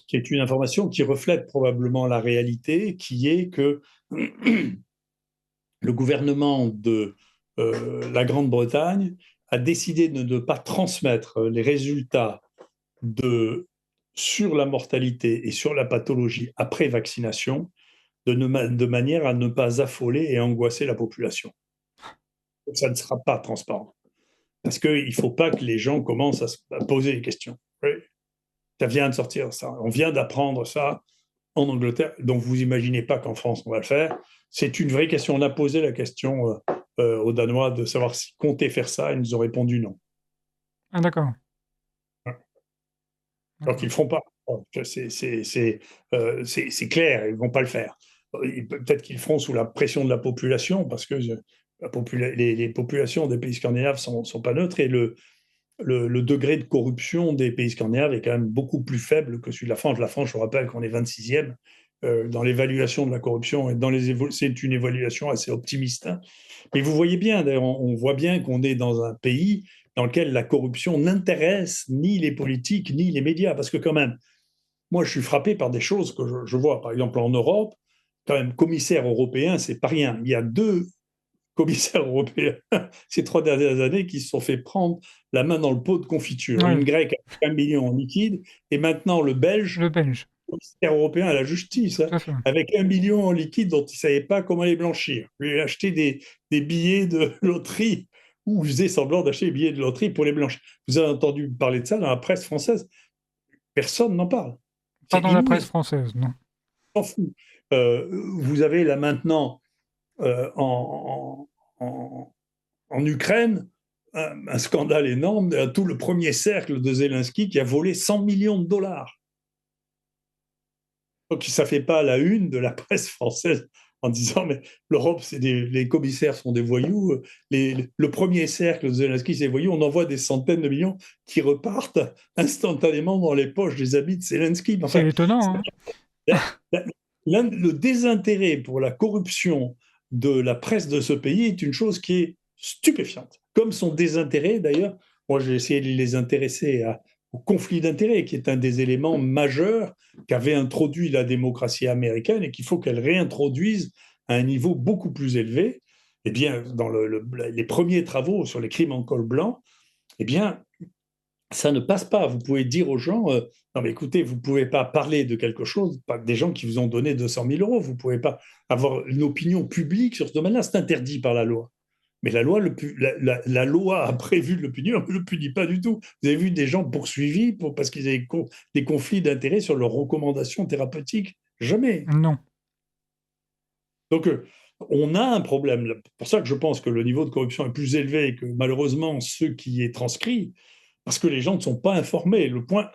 qui est une information qui reflète probablement la réalité, qui est que le gouvernement de la Grande-Bretagne a décidé de ne pas transmettre les résultats sur la mortalité et sur la pathologie après vaccination de manière à ne pas affoler et angoisser la population. Donc, ça ne sera pas transparent. Parce qu'il ne faut pas que les gens commencent à poser des questions. Oui, ça vient de sortir, ça. On vient d'apprendre ça en Angleterre, donc vous imaginez pas qu'en France on va le faire. C'est une vraie question. On a posé la question aux Danois de savoir s'ils comptaient faire ça, ils nous ont répondu non. Ah d'accord, Donc ils d'accord. ne font pas. C'est clair, ils ne vont pas le faire. Peut-être qu'ils le feront sous la pression de la population, parce que les populations des pays scandinaves ne sont pas neutres, et le degré de corruption des pays scandinaves est quand même beaucoup plus faible que celui de la France. La France, je vous rappelle qu'on est 26e dans l'évaluation de la corruption, et c'est une évaluation assez optimiste, hein. Mais vous voyez bien, d'ailleurs, on voit bien qu'on est dans un pays dans lequel la corruption n'intéresse ni les politiques ni les médias, parce que quand même, moi je suis frappé par des choses que je vois. Par exemple, en Europe, quand même, commissaire européen, c'est pas rien. Il y a deux commissaires européens ces 3 dernières années qui se sont fait prendre la main dans le pot de confiture. Ouais, Une grecque avec 1 million en liquide et maintenant le belge, le belge, commissaire européen à la justice, tout à fait. avec 1 million en liquide dont il ne savait pas comment les blanchir. Il a acheté des billets de loterie ou faisait semblant d'acheter des billets de loterie pour les blanchir. Vous avez entendu parler de ça dans la presse française? Personne n'en parle. Pas C'est dans la inouï, presse française, non. on s'en fout. Vous avez là maintenant en, en, en Ukraine un scandale énorme, tout le premier cercle de Zelensky qui a volé 100 millions de dollars. Donc ça ne fait pas la une de la presse française en disant mais l'Europe, les commissaires sont des voyous, le premier cercle de Zelensky, c'est des voyous, on envoie des centaines de millions qui repartent instantanément dans les poches des amis de Zelensky. C'est Enfin, étonnant, hein. la- la- le désintérêt pour la corruption de la presse de ce pays est une chose qui est stupéfiante. Comme son désintérêt, d'ailleurs, moi j'ai essayé de les intéresser au conflit d'intérêts, qui est un des éléments majeurs qu'avait introduit la démocratie américaine et qu'il faut qu'elle réintroduise à un niveau beaucoup plus élevé. Eh bien, dans les premiers travaux sur les crimes en col blanc, eh bien, ça ne passe pas. Vous pouvez dire aux gens, non mais écoutez, vous ne pouvez pas parler de quelque chose, pas des gens qui vous ont donné 200 000 euros, vous ne pouvez pas avoir une opinion publique sur ce domaine-là, c'est interdit par la loi. Mais la loi a prévu de le punir, ne le punit pas du tout. Vous avez vu des gens poursuivis parce qu'ils avaient des conflits d'intérêts sur leurs recommandations thérapeutiques? Jamais. Non. Donc, on a un problème. C'est pour ça que je pense que le niveau de corruption est plus élevé que malheureusement ce qui est transcrit, parce que les gens ne sont pas informés. Le point,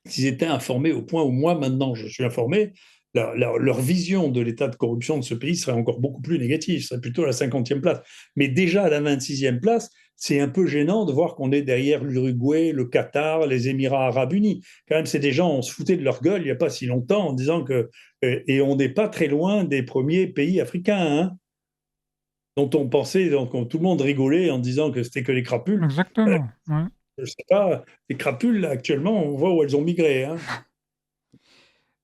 s'ils étaient informés au point où moi, maintenant, je suis informé, leur vision de l'état de corruption de ce pays serait encore beaucoup plus négative, serait plutôt à la 50e place. Mais déjà à la 26e place, c'est un peu gênant de voir qu'on est derrière l'Uruguay, le Qatar, les Émirats arabes unis. Quand même, c'est des gens, on se foutait de leur gueule il n'y a pas si longtemps en disant que... et on n'est pas très loin des premiers pays africains, hein, dont on pensait, dont tout le monde rigolait en disant que c'était que les crapules. Exactement, ouais. Je ne sais pas, les crapules, là, actuellement, on voit où elles ont migré, hein.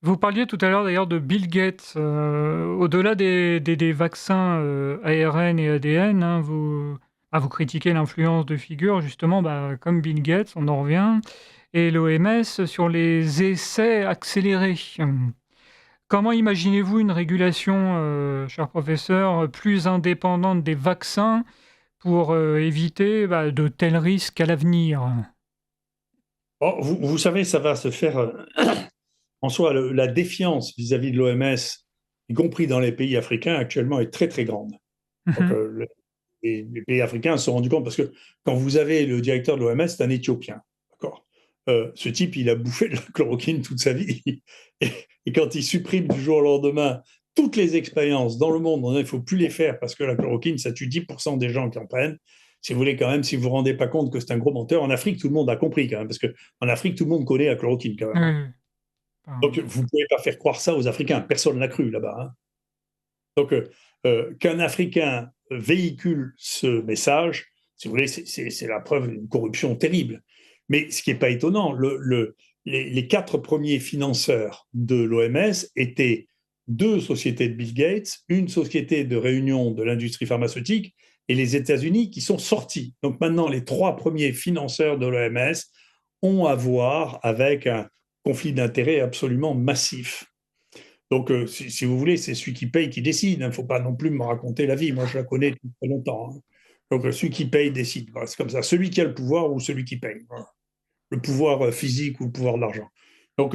Vous parliez tout à l'heure d'ailleurs de Bill Gates, au-delà des vaccins, ARN et ADN, hein, vous critiquez l'influence de figures justement, bah, comme Bill Gates, on en revient, et l'OMS sur les essais accélérés. Comment imaginez-vous une régulation, cher professeur, plus indépendante des vaccins pour, éviter, bah, de tels risques à l'avenir? Oh, vous savez, ça va se faire en soi. La défiance vis-à-vis de l'OMS, y compris dans les pays africains, actuellement est très très grande. Donc, Mmh. les pays africains se sont rendus compte, parce que quand vous avez le directeur de l'OMS, c'est un Éthiopien, d'accord. Ce type, il a bouffé de la chloroquine toute sa vie. Et quand il supprime du jour au lendemain toutes les expériences dans le monde, il ne faut plus les faire parce que la chloroquine, ça tue 10% des gens qui en prennent. Si vous voulez quand même, si vous ne vous rendez pas compte que c'est un gros menteur, en Afrique, tout le monde a compris quand même, parce qu'en Afrique, tout le monde connaît la chloroquine quand Oui, même, hein. oui, Donc, enfin, vous ne pouvez pas faire croire ça aux Africains. Personne ne l'a cru là-bas, hein. Donc, qu'un Africain véhicule ce message, si vous voulez, c'est la preuve d'une corruption terrible. Mais ce qui n'est pas étonnant, les 4 premiers financeurs de l'OMS étaient 2 sociétés de Bill Gates, une société de réunion de l'industrie pharmaceutique et les États-Unis qui sont sortis. Donc maintenant, les 3 premiers financeurs de l'OMS ont à voir avec un conflit d'intérêts absolument massif. Donc, si vous voulez, c'est celui qui paye qui décide. Il ne faut pas non plus me raconter la vie. Moi, je la connais depuis très longtemps, hein. Donc, celui qui paye décide. Voilà, c'est comme ça. Celui qui a le pouvoir ou celui qui paye. Voilà. Le pouvoir physique ou le pouvoir de l'argent. Donc,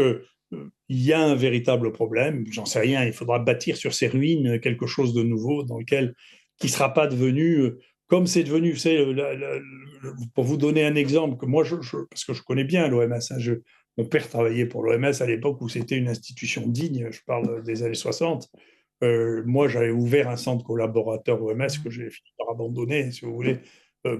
il y a un véritable problème. J'en sais rien. Il faudra bâtir sur ces ruines quelque chose de nouveau dans lequel qui ne sera pas devenu comme c'est devenu. Vous savez, pour vous donner un exemple, que moi, parce que je connais bien l'OMS, hein, mon père travaillait pour l'OMS à l'époque où c'était une institution digne, je parle des années 60. Moi, j'avais ouvert un centre collaborateur OMS que j'ai fini par abandonner, si vous voulez,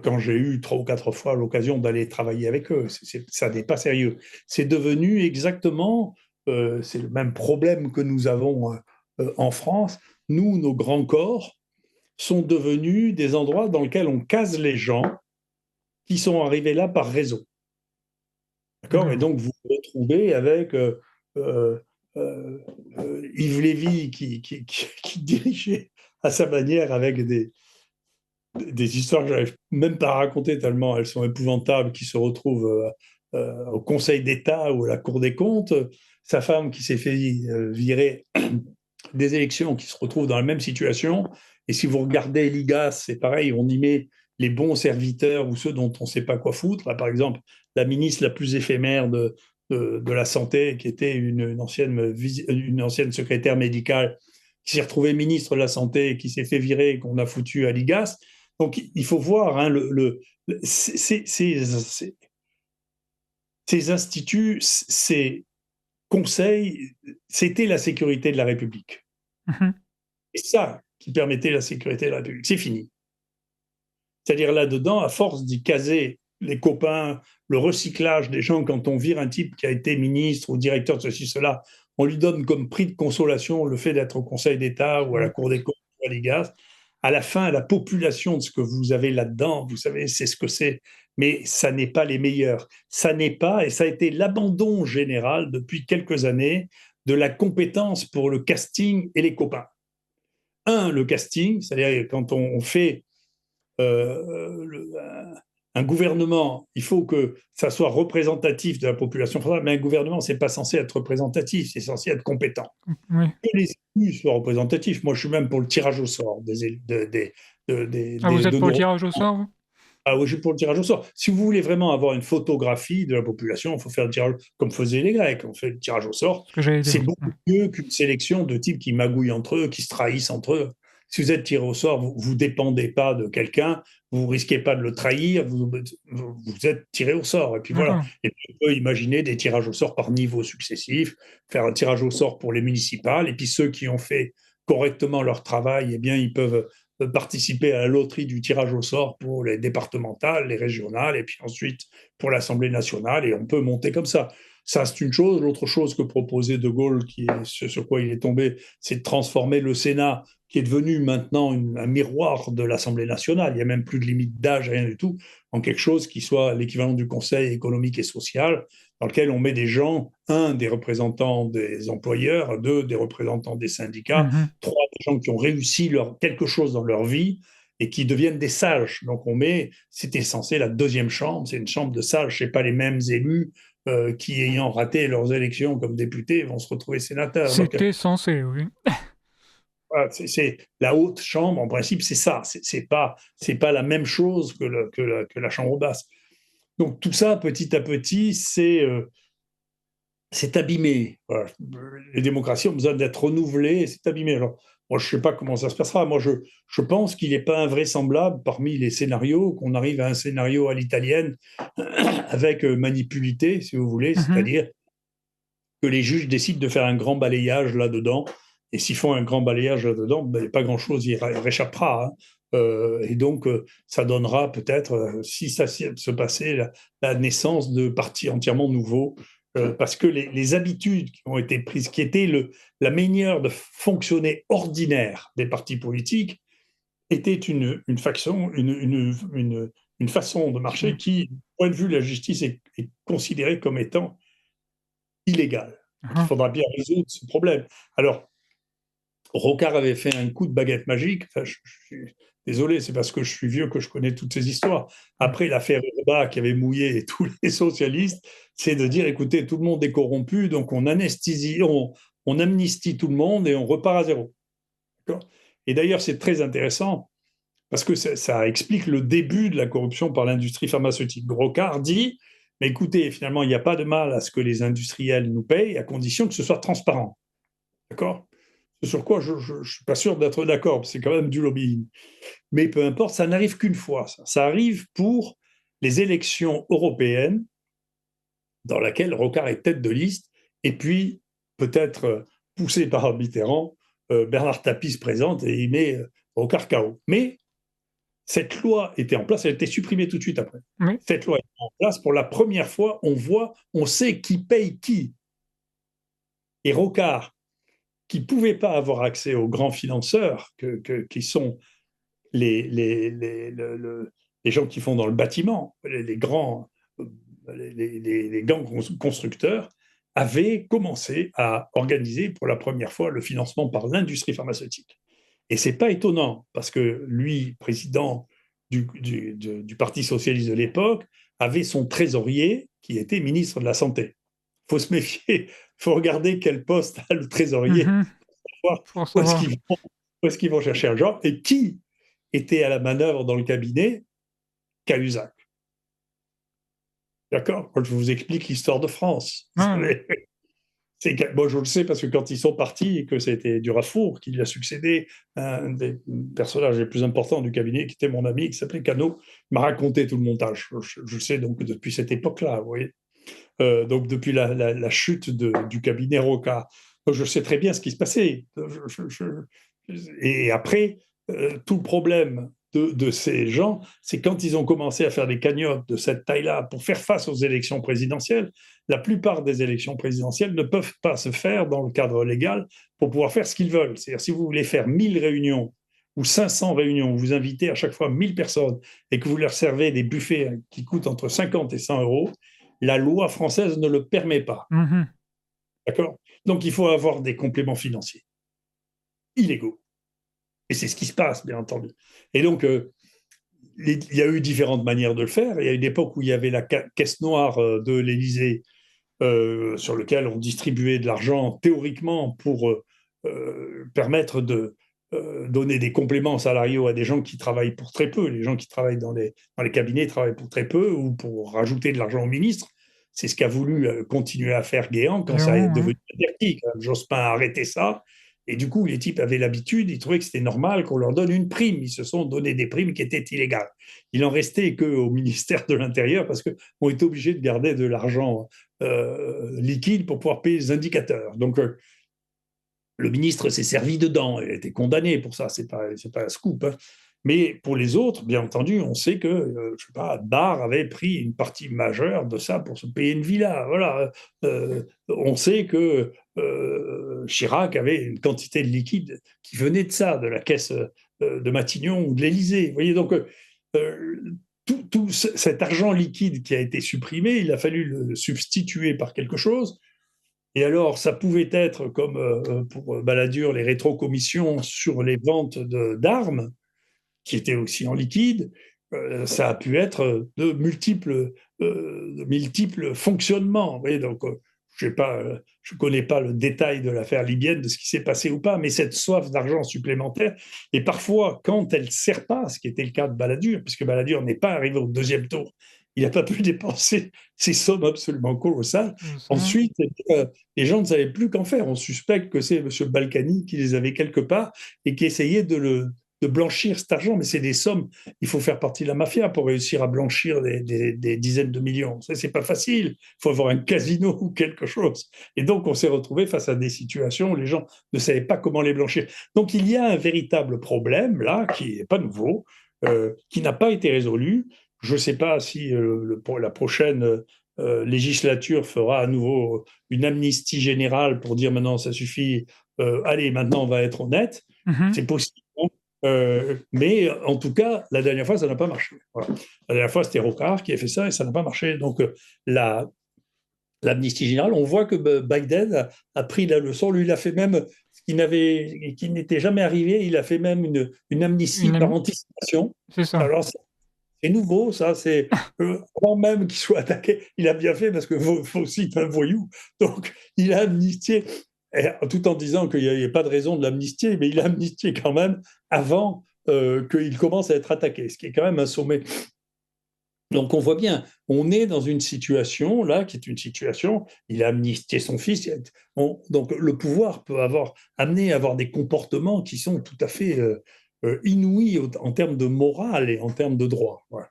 quand j'ai eu 3 ou 4 fois l'occasion d'aller travailler avec eux. Ça n'est pas sérieux. C'est devenu exactement, c'est le même problème que nous avons en France. Nous, nos grands corps sont devenus des endroits dans lesquels on case les gens qui sont arrivés là par réseau. D'accord. Et d'accord. donc, vous vous retrouvez avec euh, Yves Lévy qui dirigeait à sa manière avec des histoires que j'arrive même pas à raconter tellement elles sont épouvantables, qui se retrouvent au Conseil d'État ou à la Cour des comptes. Sa femme qui s'est fait virer des élections, qui se retrouve dans la même situation. Et si vous regardez l'IGAS, c'est pareil, on y met les bons serviteurs ou ceux dont on ne sait pas quoi foutre. Là, par exemple, la ministre la plus éphémère de la Santé, qui était une ancienne secrétaire médicale, qui s'est retrouvée ministre de la Santé, qui s'est fait virer et qu'on a foutu à l'IGAS. Donc, il faut voir hein, ces instituts, ces conseils, c'était la sécurité de la République. Mmh. Et ça qui permettait la sécurité de la République. C'est fini. C'est-à-dire là-dedans, à force d'y caser les copains, le recyclage des gens, quand on vire un type qui a été ministre ou directeur de ceci, cela, on lui donne comme prix de consolation le fait d'être au Conseil d'État ou à la Ouais. Cour des comptes ou à l'IGAS. À la fin, la population de ce que vous avez là-dedans, vous savez, c'est ce que c'est, mais ça n'est pas les meilleurs. Ça n'est pas, et ça a été l'abandon général depuis quelques années de la compétence pour le casting et les copains. Le casting, c'est-à-dire quand on fait le, un gouvernement, il faut que ça soit représentatif de la population française, mais un gouvernement, c'est pas censé être représentatif, c'est censé être compétent. Oui. Que les élus soient représentatifs. Moi, je suis même pour le tirage au sort Ah, vous êtes de pour le nos tirage au représentants. sort, vous? Ah oui, je suis pour le tirage au sort. Si vous voulez vraiment avoir une photographie de la population, il faut faire le tirage, comme faisaient les Grecs. On fait le tirage au sort. Ce que j'allais dire, C'est oui. beaucoup mieux qu'une sélection de types qui magouillent entre eux, qui se trahissent entre eux. Si vous êtes tiré au sort, vous dépendez pas de quelqu'un, vous risquez pas de le trahir, vous êtes tiré au sort. Et puis voilà. D'accord. Et puis on peut imaginer des tirages au sort par niveau successif, faire un tirage au sort pour les municipales, et puis ceux qui ont fait correctement leur travail, eh bien, ils peuvent participer à la loterie du tirage au sort pour les départementales, les régionales, et puis ensuite pour l'Assemblée nationale, et on peut monter comme ça. Ça, c'est une chose. L'autre chose que proposait De Gaulle, qui est ce sur quoi il est tombé, c'est de transformer le Sénat, qui est devenu maintenant un miroir de l'Assemblée nationale, il n'y a même plus de limite d'âge, rien du tout, en quelque chose qui soit l'équivalent du Conseil économique et social, dans lequel on met des gens, des représentants des employeurs, des représentants des syndicats, Mmh. des gens qui ont réussi quelque chose dans leur vie et qui deviennent des sages. Donc on met, c'était censé la deuxième chambre, c'est une chambre de sages, c'est pas les mêmes élus qui, ayant raté leurs élections comme députés, vont se retrouver sénateurs. Donc C'était censé, oui. voilà, c'est la haute chambre, en principe, c'est ça. C'est pas la même chose que la chambre basse. Donc tout ça, petit à petit, c'est abîmé. Voilà. Les démocraties ont besoin d'être renouvelées, c'est abîmé. Alors, moi, je ne sais pas comment ça se passera. Moi, je pense qu'il n'est pas invraisemblable parmi les scénarios qu'on arrive à un scénario à l'italienne avec manipulité, si vous voulez, Mmh. c'est-à-dire que les juges décident de faire un grand balayage là-dedans. Et s'ils font un grand balayage là-dedans, ben, pas grand-chose y réchappera. Hein. Et donc, ça donnera peut-être, si ça se passait, la naissance de partis entièrement nouveaux, parce que les habitudes qui ont été prises, qui étaient la manière de fonctionner ordinaire des partis politiques, était une façon de marcher qui, du point de vue de la justice, est considérée comme étant illégale. Donc il Mmh. faudra bien résoudre ce problème. Alors, Rocard avait fait un coup de baguette magique. Enfin, je suis désolé, c'est parce que je suis vieux que je connais toutes ces histoires. Mmh. Après l'affaire Urbain qui avait mouillé tous les socialistes, c'est de dire écoutez, tout le monde est corrompu, donc on amnistie tout le monde et on repart à zéro. Et d'ailleurs, c'est très intéressant parce que ça explique le début de la corruption par l'industrie pharmaceutique. Rocard dit mais écoutez, finalement, il n'y a pas de mal à ce que les industriels nous payent, à condition que ce soit transparent. D'accord. Sur quoi je ne suis pas sûr d'être d'accord, c'est quand même du lobbying. Mais peu importe, ça n'arrive qu'une fois. Ça arrive pour les élections européennes, dans laquelle Rocard est tête de liste, et puis, peut-être poussé par Mitterrand, Bernard Tapie se présente et il met Rocard KO. Mais cette loi était en place, elle a été supprimée tout de suite après. Oui. Cette loi est en place, pour la première fois, on sait qui paye qui. Et Rocard, qui ne pouvaient pas avoir accès aux grands financeurs, qui sont les gens qui font dans le bâtiment, les grands, les grands constructeurs, avaient commencé à organiser pour la première fois le financement par l'industrie pharmaceutique. Et c'est pas étonnant, parce que lui, président du Parti socialiste de l'époque avait son trésorier qui était ministre de la Santé. Il faut se méfier, il faut regarder quel poste a le trésorier, Mhm. pour voir Pour où est-ce savoir. qu'ils vont, où est-ce qu'ils vont chercher un genre, et qui était à la manœuvre dans le cabinet. Cahuzac. D'accord. Moi, je vous explique l'histoire de France. Vous Ah, savez. Moi, je le sais parce que quand ils sont partis et que c'était Durafour qui lui a succédé, un des personnages les plus importants du cabinet, qui était mon ami, qui s'appelait Cano, m'a raconté tout le montage. Je le sais donc depuis cette époque-là, vous voyez. Donc depuis la chute du cabinet Roca. Donc, je sais très bien ce qui se passait. Et après, tout le problème de ces gens, c'est quand ils ont commencé à faire des cagnottes de cette taille-là pour faire face aux élections présidentielles. La plupart des élections présidentielles ne peuvent pas se faire dans le cadre légal pour pouvoir faire ce qu'ils veulent. C'est-à-dire, si vous voulez faire 1000 réunions ou 500 réunions, où vous invitez à chaque fois 1000 personnes et que vous leur servez des buffets qui coûtent entre 50 et 100 euros, la loi française ne le permet pas. mhm. D'accord. Donc, il faut avoir des compléments financiers illégaux. Et c'est ce qui se passe, bien entendu. Et donc, il y a eu différentes manières de le faire. Il y a une époque où il y avait la caisse noire de l'Élysée, sur laquelle on distribuait de l'argent théoriquement pour permettre de donner des compléments salariaux à des gens qui travaillent pour très peu. Les gens qui travaillent dans les cabinets travaillent pour très peu ou pour rajouter de l'argent au ministre. C'est ce qu'a voulu continuer à faire Guéant quand ça est Léon, hein. devenu interdit. Jospin a arrêté ça. Et du coup, les types avaient l'habitude, ils trouvaient que c'était normal qu'on leur donne une prime. Ils se sont donné des primes qui étaient illégales. Il en restait qu'au ministère de l'Intérieur parce qu'on était obligé de garder de l'argent liquide pour pouvoir payer les indicateurs. Donc, le ministre s'est servi dedans. Il a été condamné pour ça. C'est pas un scoop. Hein. Mais pour les autres, bien entendu, on sait que, je sais pas, Barre avait pris une partie majeure de ça pour se payer une villa. Voilà. On sait que Chirac avait une quantité de liquide qui venait de ça, de la caisse de Matignon ou de l'Élysée. Vous voyez, donc tout cet argent liquide qui a été supprimé, il a fallu le substituer par quelque chose. Et alors, ça pouvait être, comme pour Balladur, les rétrocommissions sur les ventes d'armes, qui étaient aussi en liquide. Ça a pu être de multiples fonctionnements. Vous voyez, donc, je ne connais pas le détail de l'affaire libyenne, de ce qui s'est passé ou pas, mais cette soif d'argent supplémentaire, et parfois, quand elle ne sert pas, ce qui était le cas de Balladur, puisque Balladur n'est pas arrivé au deuxième tour, il n'a pas pu dépenser ces sommes absolument colossales. Ça. Ensuite, les gens ne savaient plus qu'en faire. On suspecte que c'est M. Balkany qui les avait quelque part et qui essayait de blanchir cet argent, mais c'est des sommes. Il faut faire partie de la mafia pour réussir à blanchir des dizaines de millions. Ça, c'est pas facile. Il faut avoir un casino ou quelque chose. Et donc, on s'est retrouvé face à des situations où les gens ne savaient pas comment les blanchir. Donc, il y a un véritable problème là, qui n'est pas nouveau, qui n'a pas été résolu. Je ne sais pas si la prochaine législature fera à nouveau une amnistie générale pour dire maintenant ça suffit, allez, maintenant on va être honnête. Mhm. C'est possible. Mais en tout cas, la dernière fois, ça n'a pas marché. Voilà. La dernière fois, c'était Rocard qui a fait ça et ça n'a pas marché. Donc, l'amnistie générale, on voit que Biden a pris la leçon. Lui, il a fait même qui n'était jamais arrivé, il a fait même une amnistie par anticipation. C'est ça. Alors, c'est nouveau, ça. C'est avant même qu'il soit attaqué, il a bien fait parce que aussi est un voyou. Donc, il a amnistié, tout en disant qu'il n'y a pas de raison de l'amnistier, mais il a amnistié quand même avant qu'il commence à être attaqué, ce qui est quand même un sommet. Donc, on voit bien, on est dans une situation là qui est une situation. Il a amnistié son fils. Donc, le pouvoir peut amener à avoir des comportements qui sont tout à fait inouïs en termes de morale et en termes de droit. Voilà.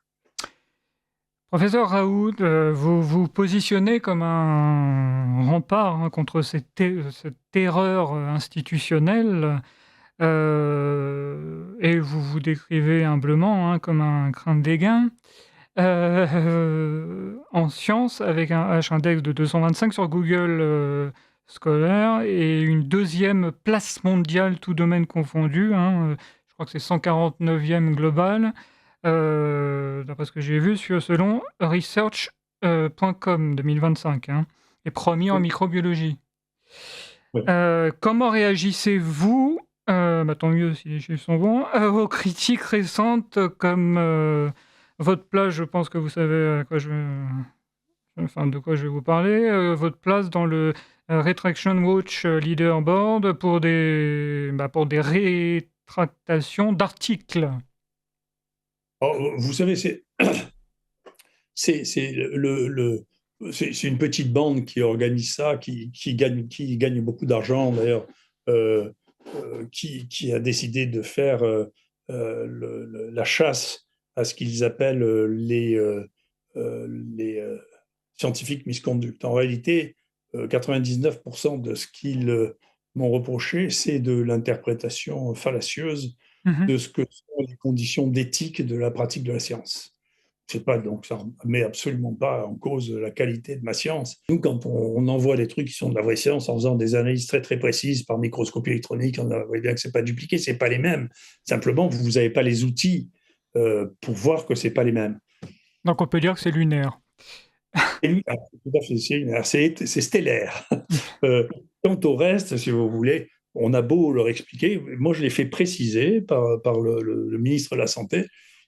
Professeur Raoult, vous vous positionnez comme un rempart hein, contre cette terreur institutionnelle et vous vous décrivez humblement hein, comme un crin de dégain. En sciences, avec un H-index de 225 sur Google Scholar et une deuxième place mondiale, tout domaine confondu. Hein, je crois que c'est 149e global, d'après ce que j'ai vu, selon research.com 2025, hein, et premier en microbiologie. Ouais. Comment réagissez-vous Tant mieux si les chiffres sont bons. Vos critiques récentes comme, votre place, je pense que vous savez à quoi je enfin, de quoi je vais vous parler. Votre place dans le, Retraction Watch Leaderboard pour des rétractations d'articles. Alors, vous savez, c'est c'est une petite bande qui organise ça, qui gagne beaucoup d'argent d'ailleurs, euh, qui a décidé de faire la chasse à ce qu'ils appellent les scientifiques misconduits. En réalité, 99% de ce qu'ils m'ont reproché, c'est de l'interprétation fallacieuse Mmh. de ce que sont les conditions d'éthique de la pratique de la science. C'est pas donc ça met absolument pas en cause la qualité de ma science. Nous, quand on envoie des trucs qui sont de la vraie science en faisant des analyses très très précises par microscopie électronique, on voit bien que c'est pas dupliqué, c'est pas les mêmes. Simplement, vous n'avez pas les outils pour voir que c'est pas les mêmes. Donc on peut dire que c'est lunaire. Et lui, tout à fait, c'est stellaire. Quant au reste, si vous voulez, on a beau leur expliquer, moi je l'ai fait préciser par le ministre de la Santé.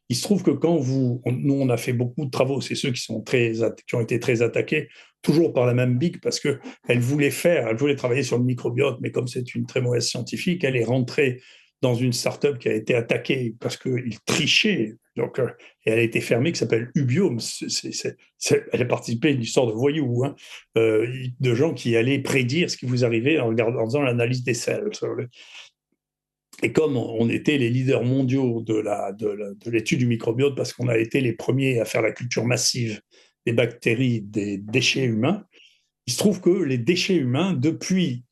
Il se trouve que nous on a fait beaucoup de travaux, c'est ceux qui ont été très attaqués, toujours par la même big, parce que elle voulait travailler sur le microbiote, mais comme c'est une très mauvaise scientifique, elle est rentrée dans une start-up qui a été attaquée parce qu'ils trichaient. Donc, et elle a été fermée, qui s'appelle Ubiome. Elle a participé à une histoire de voyous, hein, de gens qui allaient prédire ce qui vous arrivait en faisant l'analyse des selles. Et comme on était les leaders mondiaux de l'étude du microbiote, parce qu'on a été les premiers à faire la culture massive des bactéries, des déchets humains, il se trouve que les déchets humains, depuis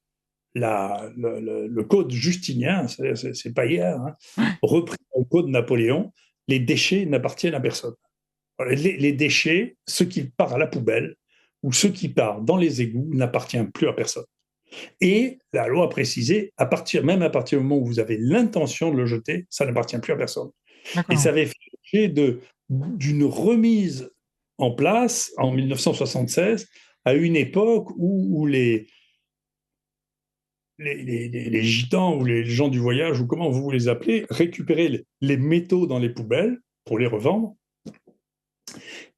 le code justinien, c'est pas hier, hein, repris au code Napoléon, les déchets n'appartiennent à personne. Les déchets, ce qui part à la poubelle ou ce qui part dans les égouts n'appartient plus à personne. Et la loi a précisé, même à partir du moment où vous avez l'intention de le jeter, ça n'appartient plus à personne. Et D'accord. ça avait fait l'objet d'une remise en place en 1976, à une époque où les gitans ou les gens du voyage, ou comment vous les appelez, récupéraient les métaux dans les poubelles pour les revendre.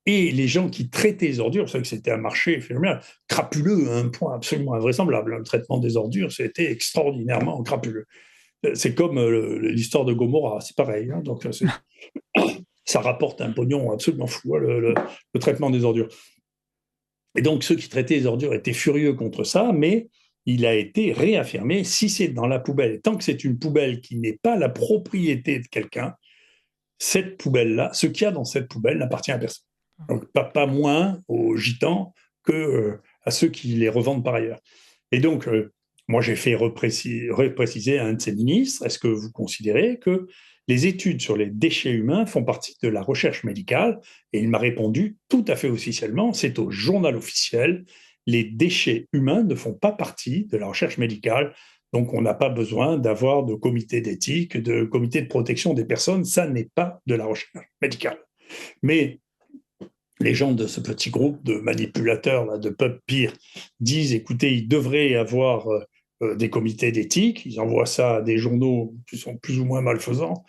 Et les gens qui traitaient les ordures, c'est vrai que c'était un marché phénoménal, crapuleux à un point absolument invraisemblable. Le traitement des ordures, c'était extraordinairement crapuleux. C'est comme l'histoire de Gomorrah, c'est pareil. Hein, donc ça rapporte un pognon absolument fou, hein, le traitement des ordures. Et donc ceux qui traitaient les ordures étaient furieux contre ça, mais il a été réaffirmé, si c'est dans la poubelle, et tant que c'est une poubelle qui n'est pas la propriété de quelqu'un, cette poubelle-là, ce qu'il y a dans cette poubelle n'appartient à personne. Donc pas moins aux gitans que à ceux qui les revendent par ailleurs. Et donc, moi, j'ai fait repréciser à un de ces ministres, est-ce que vous considérez que les études sur les déchets humains font partie de la recherche médicale? Et il m'a répondu tout à fait officiellement, c'est au journal officiel, les déchets humains ne font pas partie de la recherche médicale, donc on n'a pas besoin d'avoir de comité d'éthique, de comité de protection des personnes, ça n'est pas de la recherche médicale. Mais les gens de ce petit groupe de manipulateurs, là, de peuple pire, disent, écoutez, il devrait y avoir des comités d'éthique, ils envoient ça à des journaux qui sont plus ou moins malfaisants,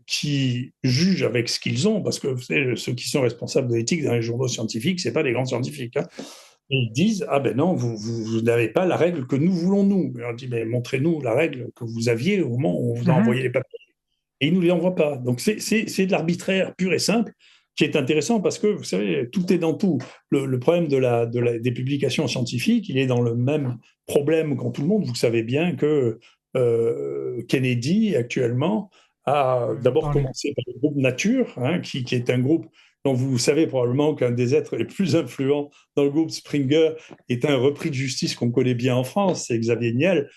qui jugent avec ce qu'ils ont, parce que vous savez, ceux qui sont responsables de l'éthique dans les journaux scientifiques, c'est pas des grands scientifiques. Hein. Et ils disent, ah ben non, vous n'avez pas la règle que nous voulons, nous. Et on dit, mais montrez-nous la règle que vous aviez au moment où on vous a Mmh. envoyé les papiers. Et ils ne nous les envoient pas. Donc c'est de l'arbitraire pur et simple qui est intéressant parce que, vous savez, tout est dans tout. Le problème des publications scientifiques, il est dans le même problème qu'en tout le monde. Vous savez bien que Kennedy, actuellement, a d'abord Parler. commencé par le groupe Nature, hein, qui est un groupe dont vous savez probablement qu'un des êtres les plus influents dans le groupe Springer est un repris de justice qu'on connaît bien en France, c'est Xavier Niel,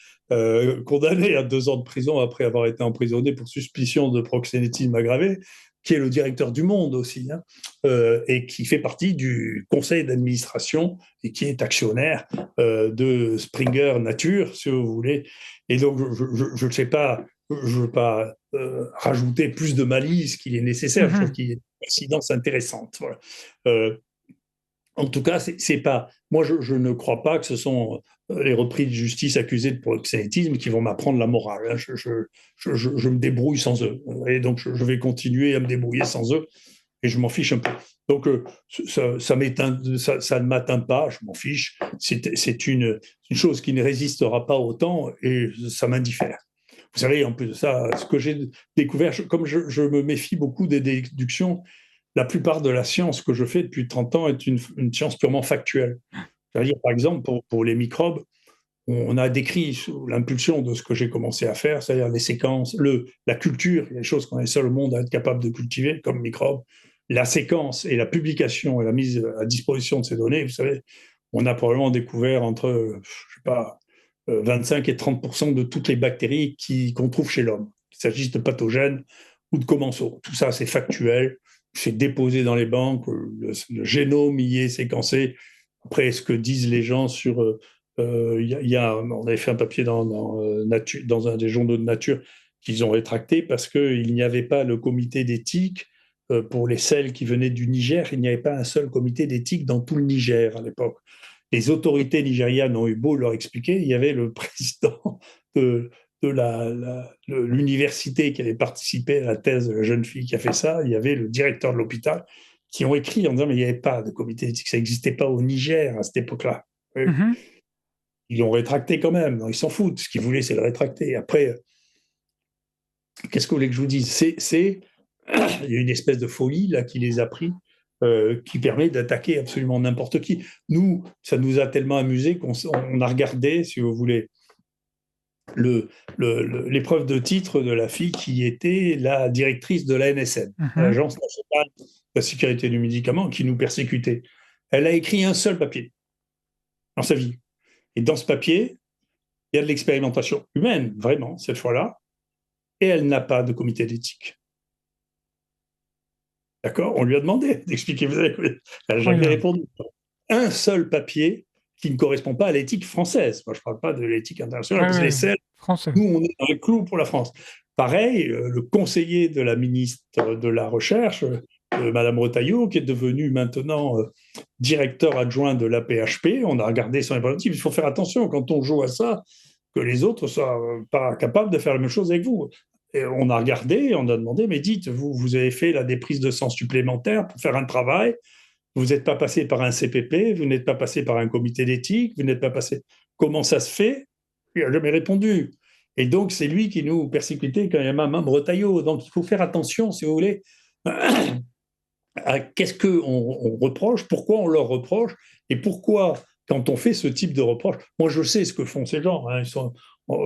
condamné à 2 ans de prison après avoir été emprisonné pour suspicion de proxénétisme aggravé, qui est le directeur du Monde aussi, hein, et qui fait partie du conseil d'administration et qui est actionnaire de Springer Nature, si vous voulez. Et donc, je ne sais pas, je ne veux pas rajouter plus de malice qu'il est nécessaire. Je trouve Mmh. qu'il y a une coïncidence intéressante. Voilà. Euh, En tout cas, c'est pas. Moi, je ne crois pas que ce sont les repris de justice accusés de proxénétisme qui vont m'apprendre la morale, hein. Je me débrouille sans eux. Et donc, je vais continuer à me débrouiller sans eux. Et je m'en fiche un peu. Donc, ça ne m'atteint pas, je m'en fiche. C'est une chose qui ne résistera pas au temps et ça m'indiffère. Vous savez, en plus de ça, ce que j'ai découvert, comme je me méfie beaucoup des déductions, la plupart de la science que je fais depuis 30 ans est une science purement factuelle. C'est-à-dire, par exemple, pour les microbes, on a décrit sous l'impulsion de ce que j'ai commencé à faire, c'est-à-dire les séquences, la culture, il y a des choses qu'on est seul au monde à être capable de cultiver comme microbes, la séquence et la publication et la mise à disposition de ces données. Vous savez, on a probablement découvert entre, je sais pas, 25 et 30% de toutes les bactéries qu'on trouve chez l'homme, qu'il s'agisse de pathogènes ou de commensaux. Tout ça, c'est factuel, c'est déposé dans les banques, le génome y est séquencé. Après, ce que disent les gens sur on avait fait un papier dans un des journaux de nature qu'ils ont rétracté parce qu'il n'y avait pas le comité d'éthique pour les sels qui venaient du Niger. Il n'y avait pas un seul comité d'éthique dans tout le Niger à l'époque. Les autorités nigérianes ont eu beau leur expliquer, il y avait le président de, de l'université qui avait participé à la thèse de la jeune fille qui a fait ça, il y avait le directeur de l'hôpital qui ont écrit en disant mais il n'y avait pas de comité d'éthique, ça n'existait pas au Niger à cette époque-là. Mhm. Ils l'ont rétracté quand même. Non, ils s'en foutent. Ce qu'ils voulaient, c'est le rétracter. Après, qu'est-ce que vous voulez que je vous dise il y a une espèce de folie là qui les a pris, qui permet d'attaquer absolument n'importe qui. Nous, ça nous a tellement amusé qu'on a regardé, si vous voulez, l'épreuve de titre de la fille qui était la directrice de l'ANSM, Mhm. l'Agence nationale de la sécurité du médicament, qui nous persécutait. Elle a écrit un seul papier dans sa vie. Et dans ce papier, il y a de l'expérimentation humaine, vraiment, cette fois-là, et elle n'a pas de comité d'éthique. D'accord? On lui a demandé d'expliquer. Elle n'a jamais Incroyable. répondu. Un seul papier qui ne correspond pas à l'éthique française. Moi, je ne parle pas de l'éthique internationale, Ouais, parce que les ouais, celles, français. nous, on est dans les clous pour la France. Pareil, le conseiller de la ministre de la Recherche, Madame Retailleau, qui est devenue maintenant directeur adjoint de l'APHP, on a regardé son informatique. Il faut faire attention quand on joue à ça, que les autres soient pas capables de faire la même chose avec vous. Et on a regardé, on a demandé, mais dites, vous avez fait là, des prises de sang supplémentaires pour faire un travail, vous n'êtes pas passé par un CPP, vous n'êtes pas passé par un comité d'éthique, vous n'êtes pas passé. Comment ça se fait? Il n'a jamais répondu. Et donc, c'est lui qui nous persécutait quand il y a Mme Retailleau. Donc, il faut faire attention, si vous voulez, à qu'est-ce qu'on reproche, pourquoi on leur reproche, et pourquoi, quand on fait ce type de reproche, moi je sais ce que font ces gens. Hein,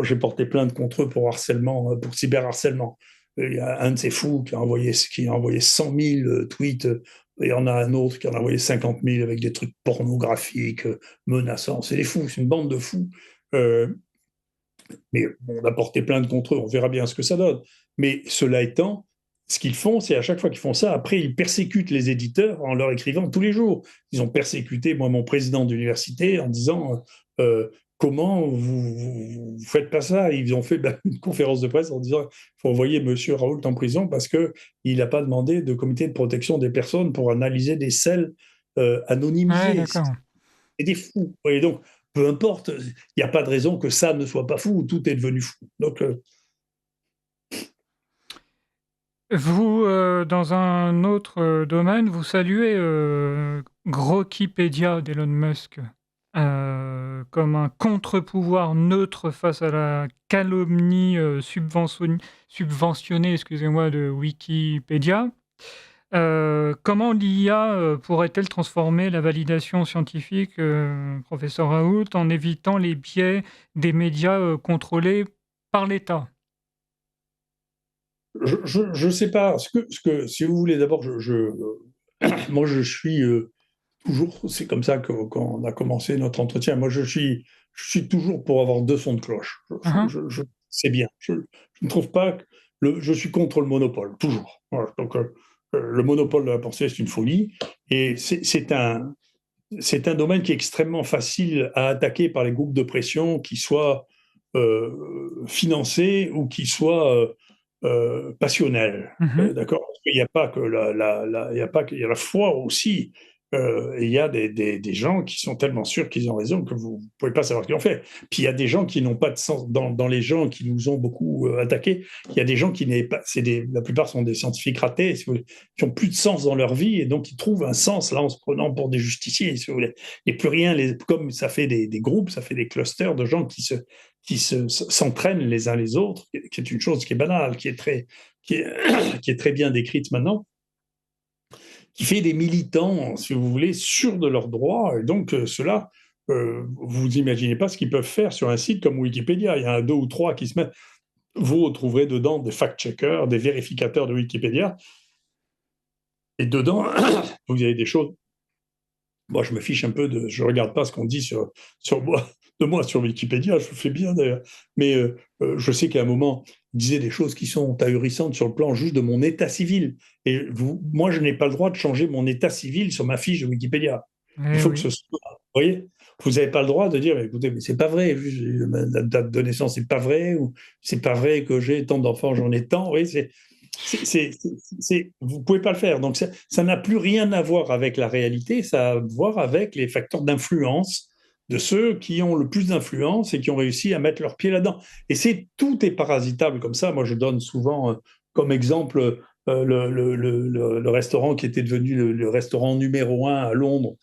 j'ai porté plainte contre eux pour harcèlement, pour cyberharcèlement. Il y a un de ces fous qui a envoyé 100 000 tweets, et il y en a un autre qui en a envoyé 50 000 avec des trucs pornographiques, menaçants. C'est des fous, c'est une bande de fous. Euh, mais on a porté plainte contre eux, on verra bien ce que ça donne. Mais cela étant, ce qu'ils font, c'est à chaque fois qu'ils font ça, après, ils persécutent les éditeurs en leur écrivant tous les jours. Ils ont persécuté, moi, mon président d'université, en disant comment vous faites pas ça. Ils ont fait une conférence de presse en disant il faut envoyer Monsieur Raoult en prison parce qu'il n'a pas demandé de comité de protection des personnes pour analyser des selles Ouais, anonymisées. d'accord. C'est des fous. Et donc, peu importe, il n'y a pas de raison que ça ne soit pas fou, tout est devenu fou. Donc, Vous, dans un autre, domaine, vous saluez, Grokipédia d'Elon Musk, comme un contre-pouvoir neutre face à la calomnie, subventionnée, excusez-moi, de Wikipédia. Comment l'IA, pourrait-elle transformer la validation scientifique, professeur Raoult, en évitant les biais des médias, contrôlés par l'État? je ne sais pas. Si vous voulez, d'abord, moi, je suis toujours, c'est comme ça que quand on a commencé notre entretien, moi, je suis toujours pour avoir deux sons de cloche. Mmh. C'est bien. Je ne trouve pas que je suis contre le monopole, toujours. Voilà. Donc, le monopole de la pensée, c'est une folie. Et c'est un domaine qui est extrêmement facile à attaquer par les groupes de pression, qui soient financés ou qui soient passionnels. Mmh. D'accord? Parce qu'il n'y a pas que il y a la foi aussi. Et il y a des gens qui sont tellement sûrs qu'ils ont raison que vous ne pouvez pas savoir ce qu'ils ont fait. Puis il y a des gens qui n'ont pas de sens. Dans les gens qui nous ont beaucoup attaqués, il y a des gens qui n'avaient pas. La plupart sont des scientifiques ratés, si vous voulez, qui n'ont plus de sens dans leur vie et donc ils trouvent un sens là en se prenant pour des justiciers, si vous voulez. Et plus rien, comme ça fait des groupes, ça fait des clusters de gens s'entraînent les uns les autres, qui est une chose qui est banale, qui est, qui est très bien décrite maintenant, qui fait des militants, si vous voulez, sûrs de leurs droits. Et donc, ceux-là, vous imaginez pas ce qu'ils peuvent faire sur un site comme Wikipédia. Il y en a 2 ou 3 qui se mettent. Vous retrouverez dedans des fact-checkers, des vérificateurs de Wikipédia. Et dedans, vous avez des choses. Moi, je me fiche un peu je regarde pas ce qu'on dit de moi sur Wikipédia, je le fais bien d'ailleurs. Mais je sais qu'à un moment, il disait des choses qui sont ahurissantes sur le plan juste de mon état civil. Et moi, je n'ai pas le droit de changer mon état civil sur ma fiche de Wikipédia. Il Eh faut que oui. ce soit. Vous voyez, vous n'avez pas le droit de dire, mais écoutez, mais c'est pas vrai, la date de naissance, c'est pas vrai, ou c'est pas vrai que j'ai tant d'enfants, j'en ai tant. Oui, vous ne pouvez pas le faire. Donc, ça n'a plus rien à voir avec la réalité, ça a à voir avec les facteurs d'influence de ceux qui ont le plus d'influence et qui ont réussi à mettre leur pied là-dedans. Et tout est parasitable comme ça. Moi, je donne souvent comme exemple le restaurant qui était devenu le restaurant numéro 1 à Londres,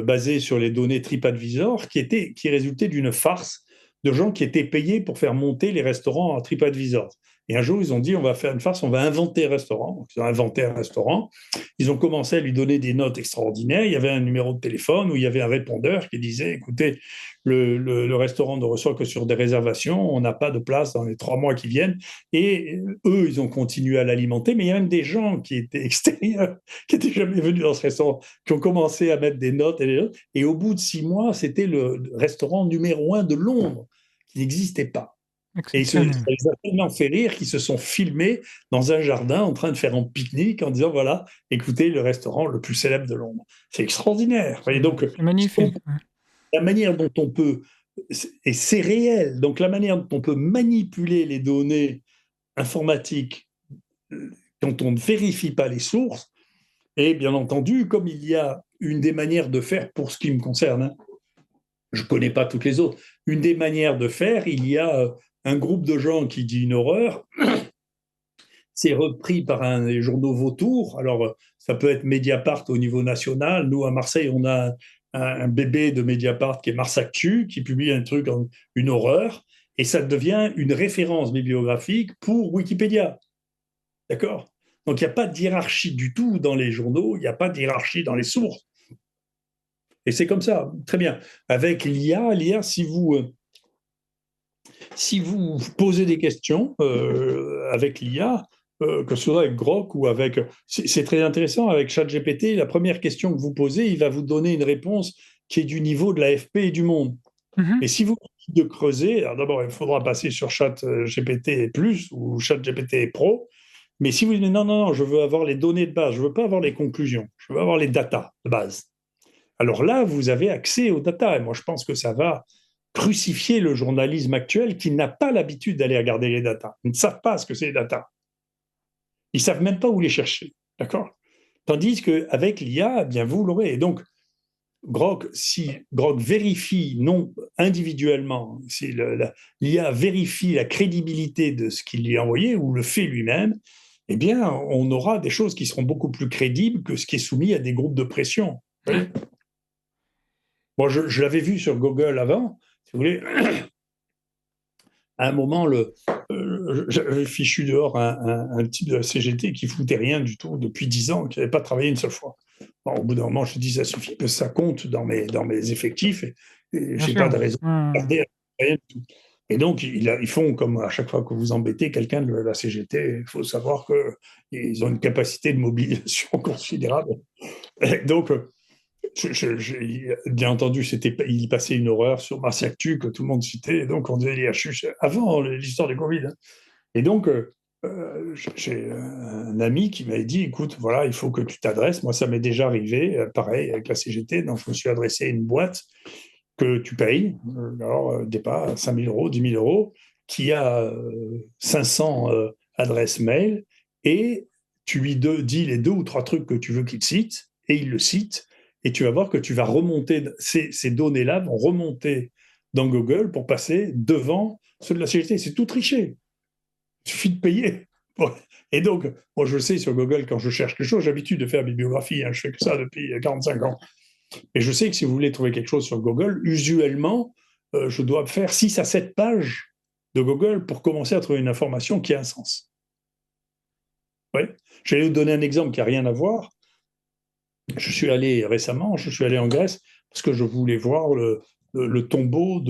basé sur les données TripAdvisor, qui résultait d'une farce de gens qui étaient payés pour faire monter les restaurants à TripAdvisor. Et un jour, ils ont dit, on va faire une farce, on va inventer un restaurant. Donc, ils ont inventé un restaurant. Ils ont commencé à lui donner des notes extraordinaires. Il y avait un numéro de téléphone où il y avait un répondeur qui disait, écoutez, le restaurant ne reçoit que sur des réservations, on n'a pas de place dans les 3 mois qui viennent. Et eux, ils ont continué à l'alimenter, mais il y a même des gens qui étaient extérieurs, qui n'étaient jamais venus dans ce restaurant, qui ont commencé à mettre des notes. Et au bout de 6 mois, c'était le restaurant numéro 1 de Londres, qui n'existait pas. Et ça Exceptionnel. les a tellement fait rire qu'ils se sont filmés dans un jardin en train de faire un pique-nique en disant voilà, écoutez, le restaurant le plus célèbre de Londres. C'est extraordinaire. Et donc, C'est magnifique. Ouais. la manière dont on peut, et c'est réel, donc la manière dont on peut manipuler les données informatiques quand on ne vérifie pas les sources, et bien entendu, comme il y a une des manières de faire pour ce qui me concerne, hein, je ne connais pas toutes les autres, une des manières de faire, il y a un groupe de gens qui dit une horreur, c'est repris par des journaux vautours. Alors, ça peut être Mediapart au niveau national. Nous, à Marseille, on a un bébé de Mediapart qui est Mars Actu, qui publie un truc, une horreur, et ça devient une référence bibliographique pour Wikipédia. D'accord? Donc, il n'y a pas de hiérarchie du tout dans les journaux, il n'y a pas de hiérarchie dans les sources. Et c'est comme ça, très bien. Avec l'IA, si vous posez des questions avec l'IA, que ce soit avec Grok ou avec. C'est très intéressant avec ChatGPT. La première question que vous posez, il va vous donner une réponse qui est du niveau de l'AFP et du Monde. Mhm. Et si vous de creuser, alors d'abord, il faudra passer sur ChatGPT Plus ou ChatGPT Pro. Mais si vous dites non, non, non, je veux avoir les données de base, je ne veux pas avoir les conclusions, je veux avoir les datas de base. Alors là, vous avez accès aux datas. Et moi, je pense que ça va crucifier le journalisme actuel qui n'a pas l'habitude d'aller regarder les datas. Ils ne savent pas ce que c'est les datas. Ils ne savent même pas où les chercher. D'accord? Tandis qu'avec l'IA, eh bien, vous l'aurez. Et donc, si Grok vérifie, non individuellement, si l'IA vérifie la crédibilité de ce qu'il lui a envoyé ou le fait lui-même, eh bien, on aura des choses qui seront beaucoup plus crédibles que ce qui est soumis à des groupes de pression. Vous voyez? Moi, je l'avais vu sur Google avant, si vous voulez. À un moment, j'avais fichu dehors un type de la CGT qui foutait rien du tout depuis 10 ans, qui n'avait pas travaillé une seule fois. Bon, au bout d'un moment, je me dis, ça suffit, que ça compte dans mes effectifs, et Bien je n'ai sûr. pas de raison de Ouais. garder rien du tout. Et donc, ils font comme à chaque fois que vous embêtez quelqu'un de la CGT, il faut savoir qu'ils ont une capacité de mobilisation considérable. Et donc, bien entendu, il passait une horreur sur Mars Actu que tout le monde citait, et donc on disait l'IHU avant l'histoire du Covid. Hein. Et donc, j'ai un ami qui m'avait dit, écoute, voilà, il faut que tu t'adresses. Moi, ça m'est déjà arrivé, pareil, avec la CGT. Donc, je me suis adressé à une boîte que tu payes, alors, départ, 5 000 euros, 10 000 euros, qui a 500 adresses mail, et tu lui dis les 2 ou 3 trucs que tu veux qu'il cite, et il le cite, et tu vas voir que tu vas remonter, ces données-là vont remonter dans Google pour passer devant ceux de la CGT. C'est tout triché. Il suffit de payer. Bon. Et donc, moi je sais sur Google, quand je cherche quelque chose, j'ai l'habitude de faire des bibliographies, je fais que ça depuis 45 ans. Et je sais que si vous voulez trouver quelque chose sur Google, usuellement, je dois faire 6 à 7 pages de Google pour commencer à trouver une information qui a un sens. Ouais. Je vais vous donner un exemple qui n'a rien à voir. Je suis allé en Grèce parce que je voulais voir le tombeau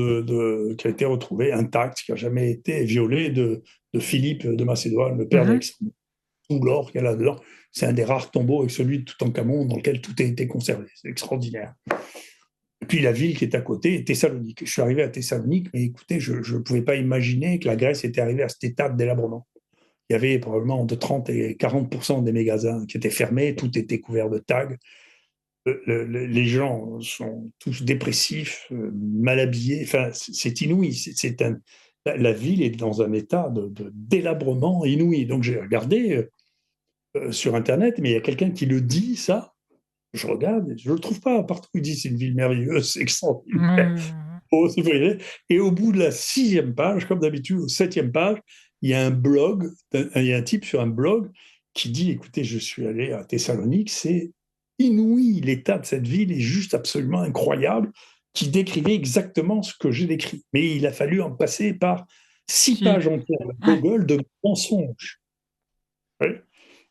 qui a été retrouvé intact, qui n'a jamais été violé, de Philippe de Macédoine, le père d'Alexandre. Tout l'or qu'il y a là-dedans. C'est un des rares tombeaux avec celui de Toutankhamon dans lequel tout a été conservé. C'est extraordinaire. Et puis la ville qui est à côté est Thessalonique. Je suis arrivé à Thessalonique, mais écoutez, je ne pouvais pas imaginer que la Grèce était arrivée à cet état de délabrement. Il y avait probablement de 30 et 40% des magasins qui étaient fermés, tout était couvert de tags. Les gens sont tous dépressifs, mal habillés. Enfin, c'est inouï. La ville est dans un état de délabrement inouï. Donc j'ai regardé sur Internet, mais il y a quelqu'un qui le dit, ça. Je regarde, je ne le trouve pas. Partout, il dit c'est une ville merveilleuse, c'est extraordinaire. Et au bout de la 6e page, comme d'habitude, aux 7e page, il y a un type sur un blog qui dit, écoutez, je suis allé à Thessalonique, c'est inouï, l'état de cette ville est juste absolument incroyable, qui décrivait exactement ce que j'ai décrit. Mais il a fallu en passer par 6 pages entières de Google de mensonges. Ouais.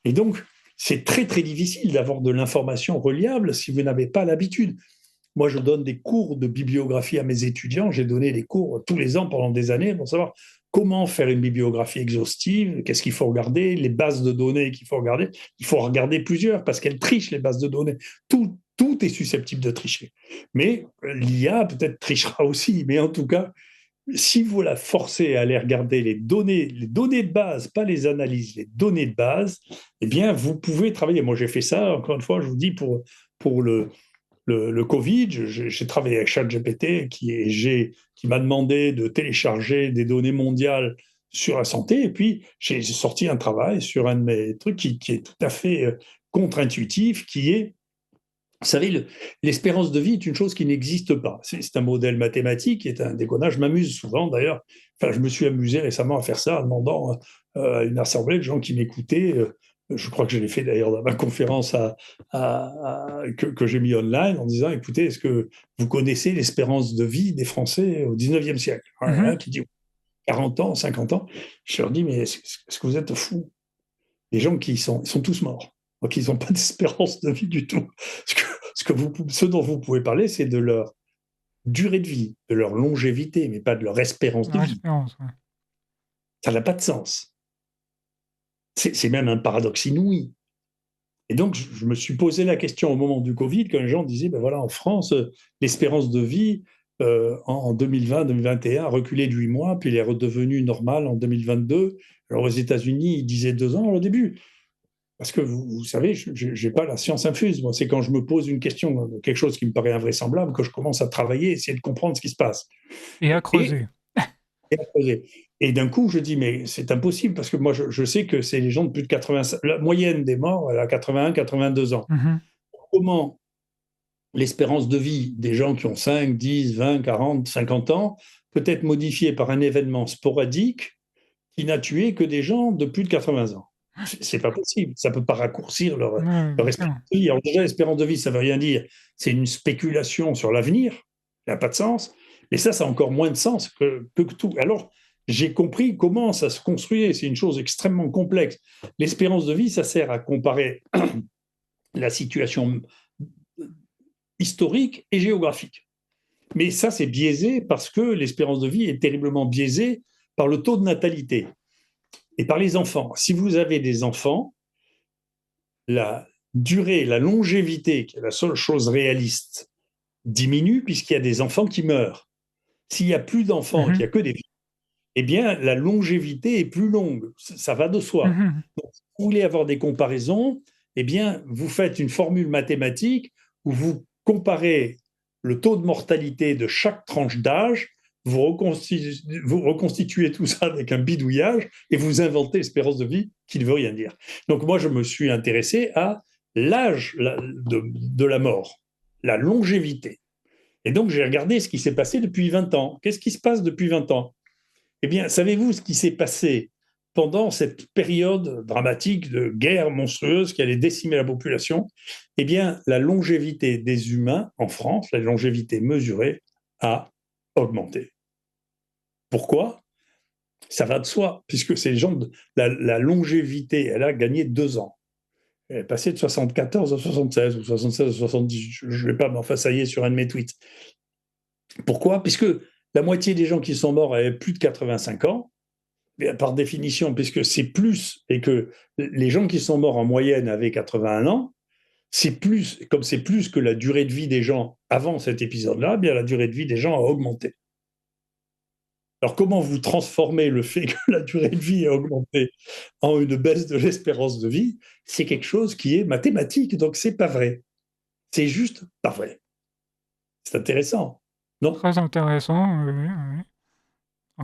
Et donc, c'est très très difficile d'avoir de l'information reliable si vous n'avez pas l'habitude. Moi, je donne des cours de bibliographie à mes étudiants. J'ai donné des cours tous les ans pendant des années pour savoir comment faire une bibliographie exhaustive, qu'est-ce qu'il faut regarder, les bases de données qu'il faut regarder. Il faut regarder plusieurs parce qu'elles trichent, les bases de données. Tout est susceptible de tricher. Mais l'IA peut-être trichera aussi. Mais en tout cas, si vous la forcez à aller regarder les données de base, pas les analyses, les données de base, eh bien, vous pouvez travailler. Moi, j'ai fait ça, encore une fois, je vous dis, pour le Covid, j'ai travaillé avec ChatGPT qui m'a demandé de télécharger des données mondiales sur la santé, et puis j'ai sorti un travail sur un de mes trucs qui est tout à fait contre-intuitif, qui est, vous savez, l'espérance de vie est une chose qui n'existe pas. C'est un modèle mathématique qui est un déconnage. Je m'amuse souvent, d'ailleurs. Enfin, je me suis amusé récemment à faire ça en demandant à une assemblée de gens qui m'écoutaient. Je crois que je l'ai fait d'ailleurs dans ma conférence que j'ai mis online en disant, écoutez, est-ce que vous connaissez l'espérance de vie des Français au 19e siècle? Qui dit 40 ans, 50 ans. Je leur dis, mais est-ce que vous êtes fous? Les gens ils sont tous morts. Donc, ils n'ont pas d'espérance de vie du tout. Ce dont vous pouvez parler, c'est de leur durée de vie, de leur longévité, mais pas de leur espérance de vie. Ça n'a pas de sens. C'est même un paradoxe inouï. Et donc, je me suis posé la question au moment du Covid, quand les gens disaient, ben voilà, en France, l'espérance de vie en 2020, 2021 a reculé de 8 mois, puis elle est redevenue normale en 2022. Alors, aux États-Unis, ils disaient 2 ans au début. Parce que vous savez, je n'ai pas la science infuse. Moi, c'est quand je me pose une question, quelque chose qui me paraît invraisemblable, que je commence à travailler, essayer de comprendre ce qui se passe. Et à creuser. Et à creuser. Et d'un coup, je dis, mais c'est impossible, parce que moi, je sais que c'est les gens de plus de 85... La moyenne des morts, elle a 81, 82 ans. Comment l'espérance de vie des gens qui ont 5, 10, 20, 40, 50 ans peut être modifiée par un événement sporadique qui n'a tué que des gens de plus de 80 ans? C'est pas possible, ça peut pas raccourcir leur espérance de vie. Alors déjà, l'espérance de vie, ça veut rien dire. C'est une spéculation sur l'avenir, ça n'a pas de sens. Mais ça a encore moins de sens que tout. Alors, j'ai compris comment ça se construisait. C'est une chose extrêmement complexe. L'espérance de vie, ça sert à comparer la situation historique et géographique. Mais ça, c'est biaisé parce que l'espérance de vie est terriblement biaisée par le taux de natalité et par les enfants. Si vous avez des enfants, la durée, la longévité, qui est la seule chose réaliste, diminue puisqu'il y a des enfants qui meurent. S'il n'y a plus d'enfants, qu'il n'y a que des filles, eh bien, la longévité est plus longue. Ça va de soi. Donc, si vous voulez avoir des comparaisons, eh bien, vous faites une formule mathématique où vous comparez le taux de mortalité de chaque tranche d'âge, vous reconstituez tout ça avec un bidouillage et vous inventez l'espérance de vie qui ne veut rien dire. Donc moi, je me suis intéressé à l'âge de la mort. la longévité. Et donc, j'ai regardé ce qui s'est passé depuis 20 ans. Qu'est-ce qui se passe depuis 20 ans? Eh bien, savez-vous ce qui s'est passé pendant cette période dramatique de guerre monstrueuse qui allait décimer la population? Eh bien, la longévité des humains en France, la longévité mesurée, a augmenté. Pourquoi? Ça va de soi, puisque ces gens, la longévité, elle a gagné 2 ans. Elle est passée de 74 à 76 ou 76 à 70. Je ne vais pas m'enfassailler sur un de mes tweets. Pourquoi? Puisque la moitié des gens qui sont morts avaient plus de 85 ans, par définition, puisque c'est plus, et que les gens qui sont morts en moyenne avaient 81 ans, c'est plus, comme c'est plus que la durée de vie des gens avant cet épisode-là, bien la durée de vie des gens a augmenté. Alors comment vous transformez le fait que la durée de vie a augmenté en une baisse de l'espérance de vie? C'est quelque chose qui est mathématique, donc c'est pas vrai. C'est juste pas vrai. C'est intéressant, non? Très intéressant, oui, oui, oui.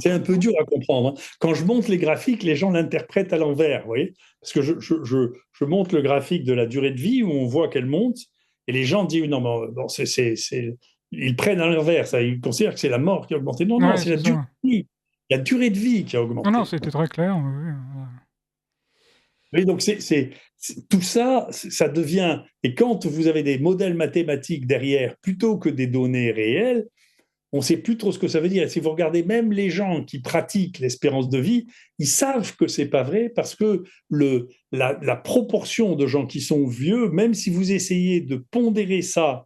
C'est un Encore peu dur à comprendre, hein. Quand je monte les graphiques, les gens l'interprètent à l'envers, vous voyez? Parce que je monte le graphique de la durée de vie où on voit qu'elle monte et les gens disent: «Non, bon, ils prennent à l'envers ça, ils considèrent que c'est la mort qui a augmenté». Non, non, ouais, c'est c'est ça. la durée de vie qui a Non, non, augmenté. c'était très clair, oui, oui, Oui, donc tout ça, ça devient, et quand vous avez des modèles mathématiques derrière plutôt que des données réelles, on ne sait plus trop ce que ça veut dire. Si vous regardez même les gens qui pratiquent l'espérance de vie, ils savent que c'est pas vrai parce que la proportion de gens qui sont vieux, même si vous essayez de pondérer ça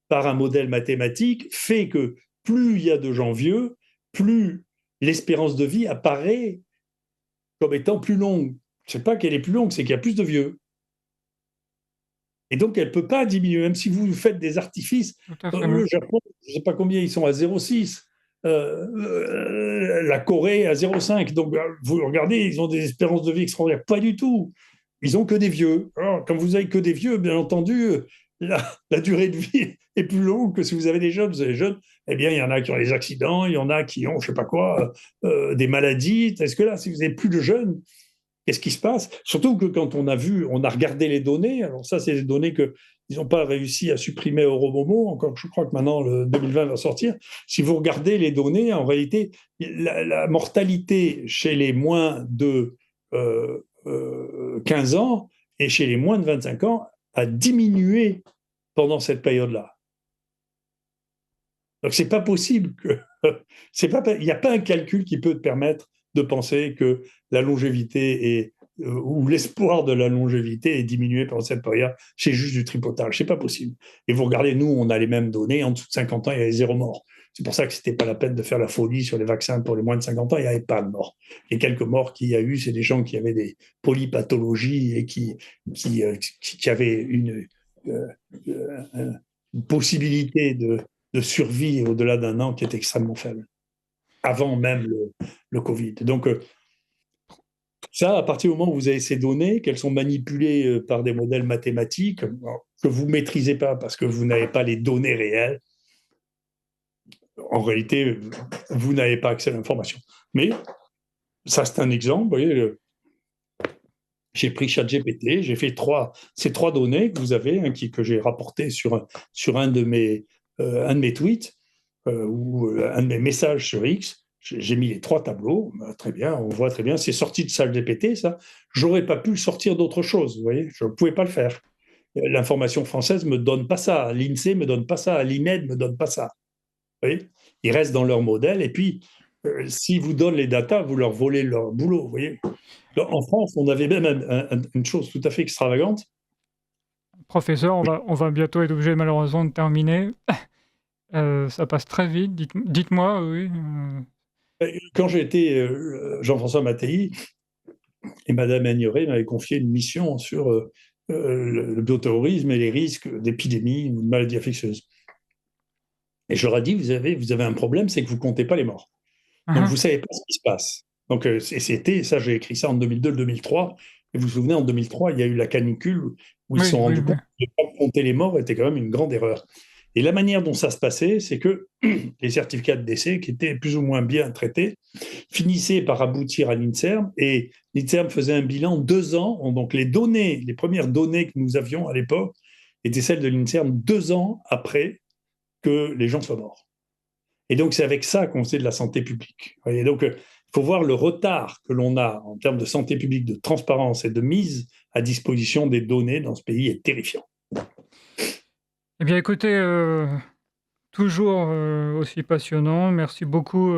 par un modèle mathématique, fait que plus il y a de gens vieux, plus l'espérance de vie apparaît comme étant plus longue. C'est pas qu'elle est plus longue, c'est qu'il y a plus de vieux. Et donc, elle ne peut pas diminuer, même si vous faites des artifices. tout à fait. Le Japon, je ne sais pas combien ils sont à 0,6. La Corée à 0,5. Donc, vous regardez, ils ont des espérances de vie extraordinaires. Pas du tout. Ils n'ont que des vieux. Alors, quand vous avez que des vieux, bien entendu, la durée de vie est plus longue que si vous avez des jeunes. Vous avez des jeunes, eh bien, il y en a qui ont des accidents, il y en a qui ont, je ne sais pas quoi, des maladies. Est-ce que là, si vous n'avez plus de jeunes, qu'est-ce qui se passe? Surtout que quand on a regardé les données, alors ça, c'est des données qu'ils n'ont pas réussi à supprimer Euromomo, encore que je crois que maintenant le 2020 va sortir. Si vous regardez les données, en réalité, la mortalité chez les moins de 15 ans et chez les moins de 25 ans a diminué pendant cette période-là. Donc c'est pas possible que il n'y a pas un calcul qui peut te permettre de penser que la longévité ou l'espoir de la longévité est diminué pendant cette période. C'est juste du tripotage, c'est pas possible. Et vous regardez, nous, on a les mêmes données. En dessous de 50 ans, il y avait 0 mort. C'est pour ça que c'était pas la peine de faire la folie sur les vaccins pour les moins de 50 ans. Il n'y avait pas de mort. Les quelques morts qu'il y a eu, c'est des gens qui avaient des polypathologies et qui avaient euh, une possibilité de survie au-delà d'un an qui est extrêmement faible, avant même le Covid. Donc, ça, à partir du moment où vous avez ces données, qu'elles sont manipulées par des modèles mathématiques que vous ne maîtrisez pas parce que vous n'avez pas les données réelles, en réalité, vous n'avez pas accès à l'information. Mais ça, c'est un exemple. Vous voyez, j'ai pris ChatGPT, j'ai fait ces trois données que vous avez, que j'ai rapportées sur un de mes tweets ou un de mes messages sur X. J'ai mis les 3 tableaux, très bien, on voit très bien, c'est sorti de ChatGPT, ça. J'aurais pas pu le sortir d'autre chose, vous voyez, je ne pouvais pas le faire. L'information française me donne pas ça, l'INSEE me donne pas ça, l'INED me donne pas ça. Vous voyez, ils restent dans leur modèle, et puis s'ils vous donnent les datas, vous leur volez leur boulot, vous voyez. En France, on avait même une chose tout à fait extravagante. Professeur, on va bientôt être obligé malheureusement de terminer. Ça passe très vite, dites-moi, oui. Quand j'ai été Jean-François Mattei, et Madame Agnoret m'avait confié une mission sur le bioterrorisme et les risques d'épidémies ou de maladies infectieuses. Et je leur ai dit, vous avez un problème, c'est que vous ne comptez pas les morts. Donc, vous ne savez pas ce qui se passe. Donc, ça, j'ai écrit ça en 2002-2003. Et vous vous souvenez, en 2003, il y a eu la canicule où ils se Oui, sont oui, rendus oui. compte que de ne pas compter les morts était quand même une grande erreur. Et la manière dont ça se passait, c'est que les certificats de décès, qui étaient plus ou moins bien traités, finissaient par aboutir à l'INSERM. Et l'INSERM faisait un bilan 2 ans. Donc, les premières données que nous avions à l'époque, était celle de l'INSERM 2 ans après que les gens soient morts. Et donc, c'est avec ça qu'on fait de la santé publique. Et donc, il faut voir le retard que l'on a en termes de santé publique, de transparence et de mise à disposition des données dans ce pays est terrifiant. Eh bien, écoutez, toujours aussi passionnant. Merci beaucoup.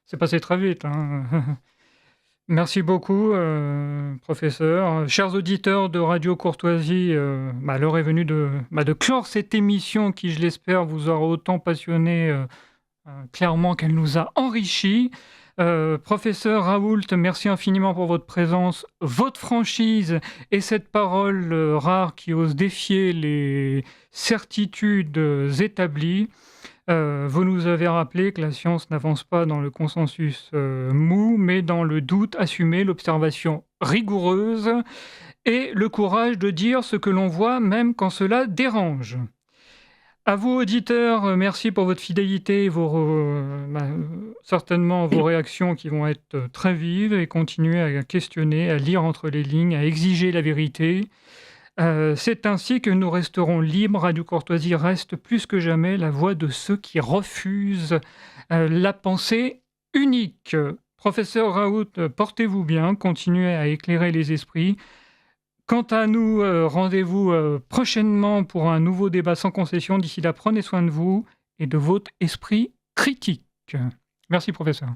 C'est passé très vite, hein. Merci beaucoup, professeur. Chers auditeurs de Radio Courtoisie, l'heure est venue de clore cette émission qui, je l'espère, vous aura autant passionné clairement qu'elle nous a enrichis. Professeur Raoult, merci infiniment pour votre présence, votre franchise et cette parole rare qui ose défier les certitudes établies. Vous nous avez rappelé que la science n'avance pas dans le consensus mou, mais dans le doute assumé, l'observation rigoureuse et le courage de dire ce que l'on voit même quand cela dérange. À vous, auditeurs, merci pour votre fidélité et certainement vos réactions qui vont être très vives et continuer à questionner, à lire entre les lignes, à exiger la vérité. C'est ainsi que nous resterons libres. Radio Courtoisie reste plus que jamais la voix de ceux qui refusent la pensée unique. Professeur Raoult, portez-vous bien, continuez à éclairer les esprits. Quant à nous, rendez-vous prochainement pour un nouveau débat sans concession. D'ici là, prenez soin de vous et de votre esprit critique. Merci, professeur.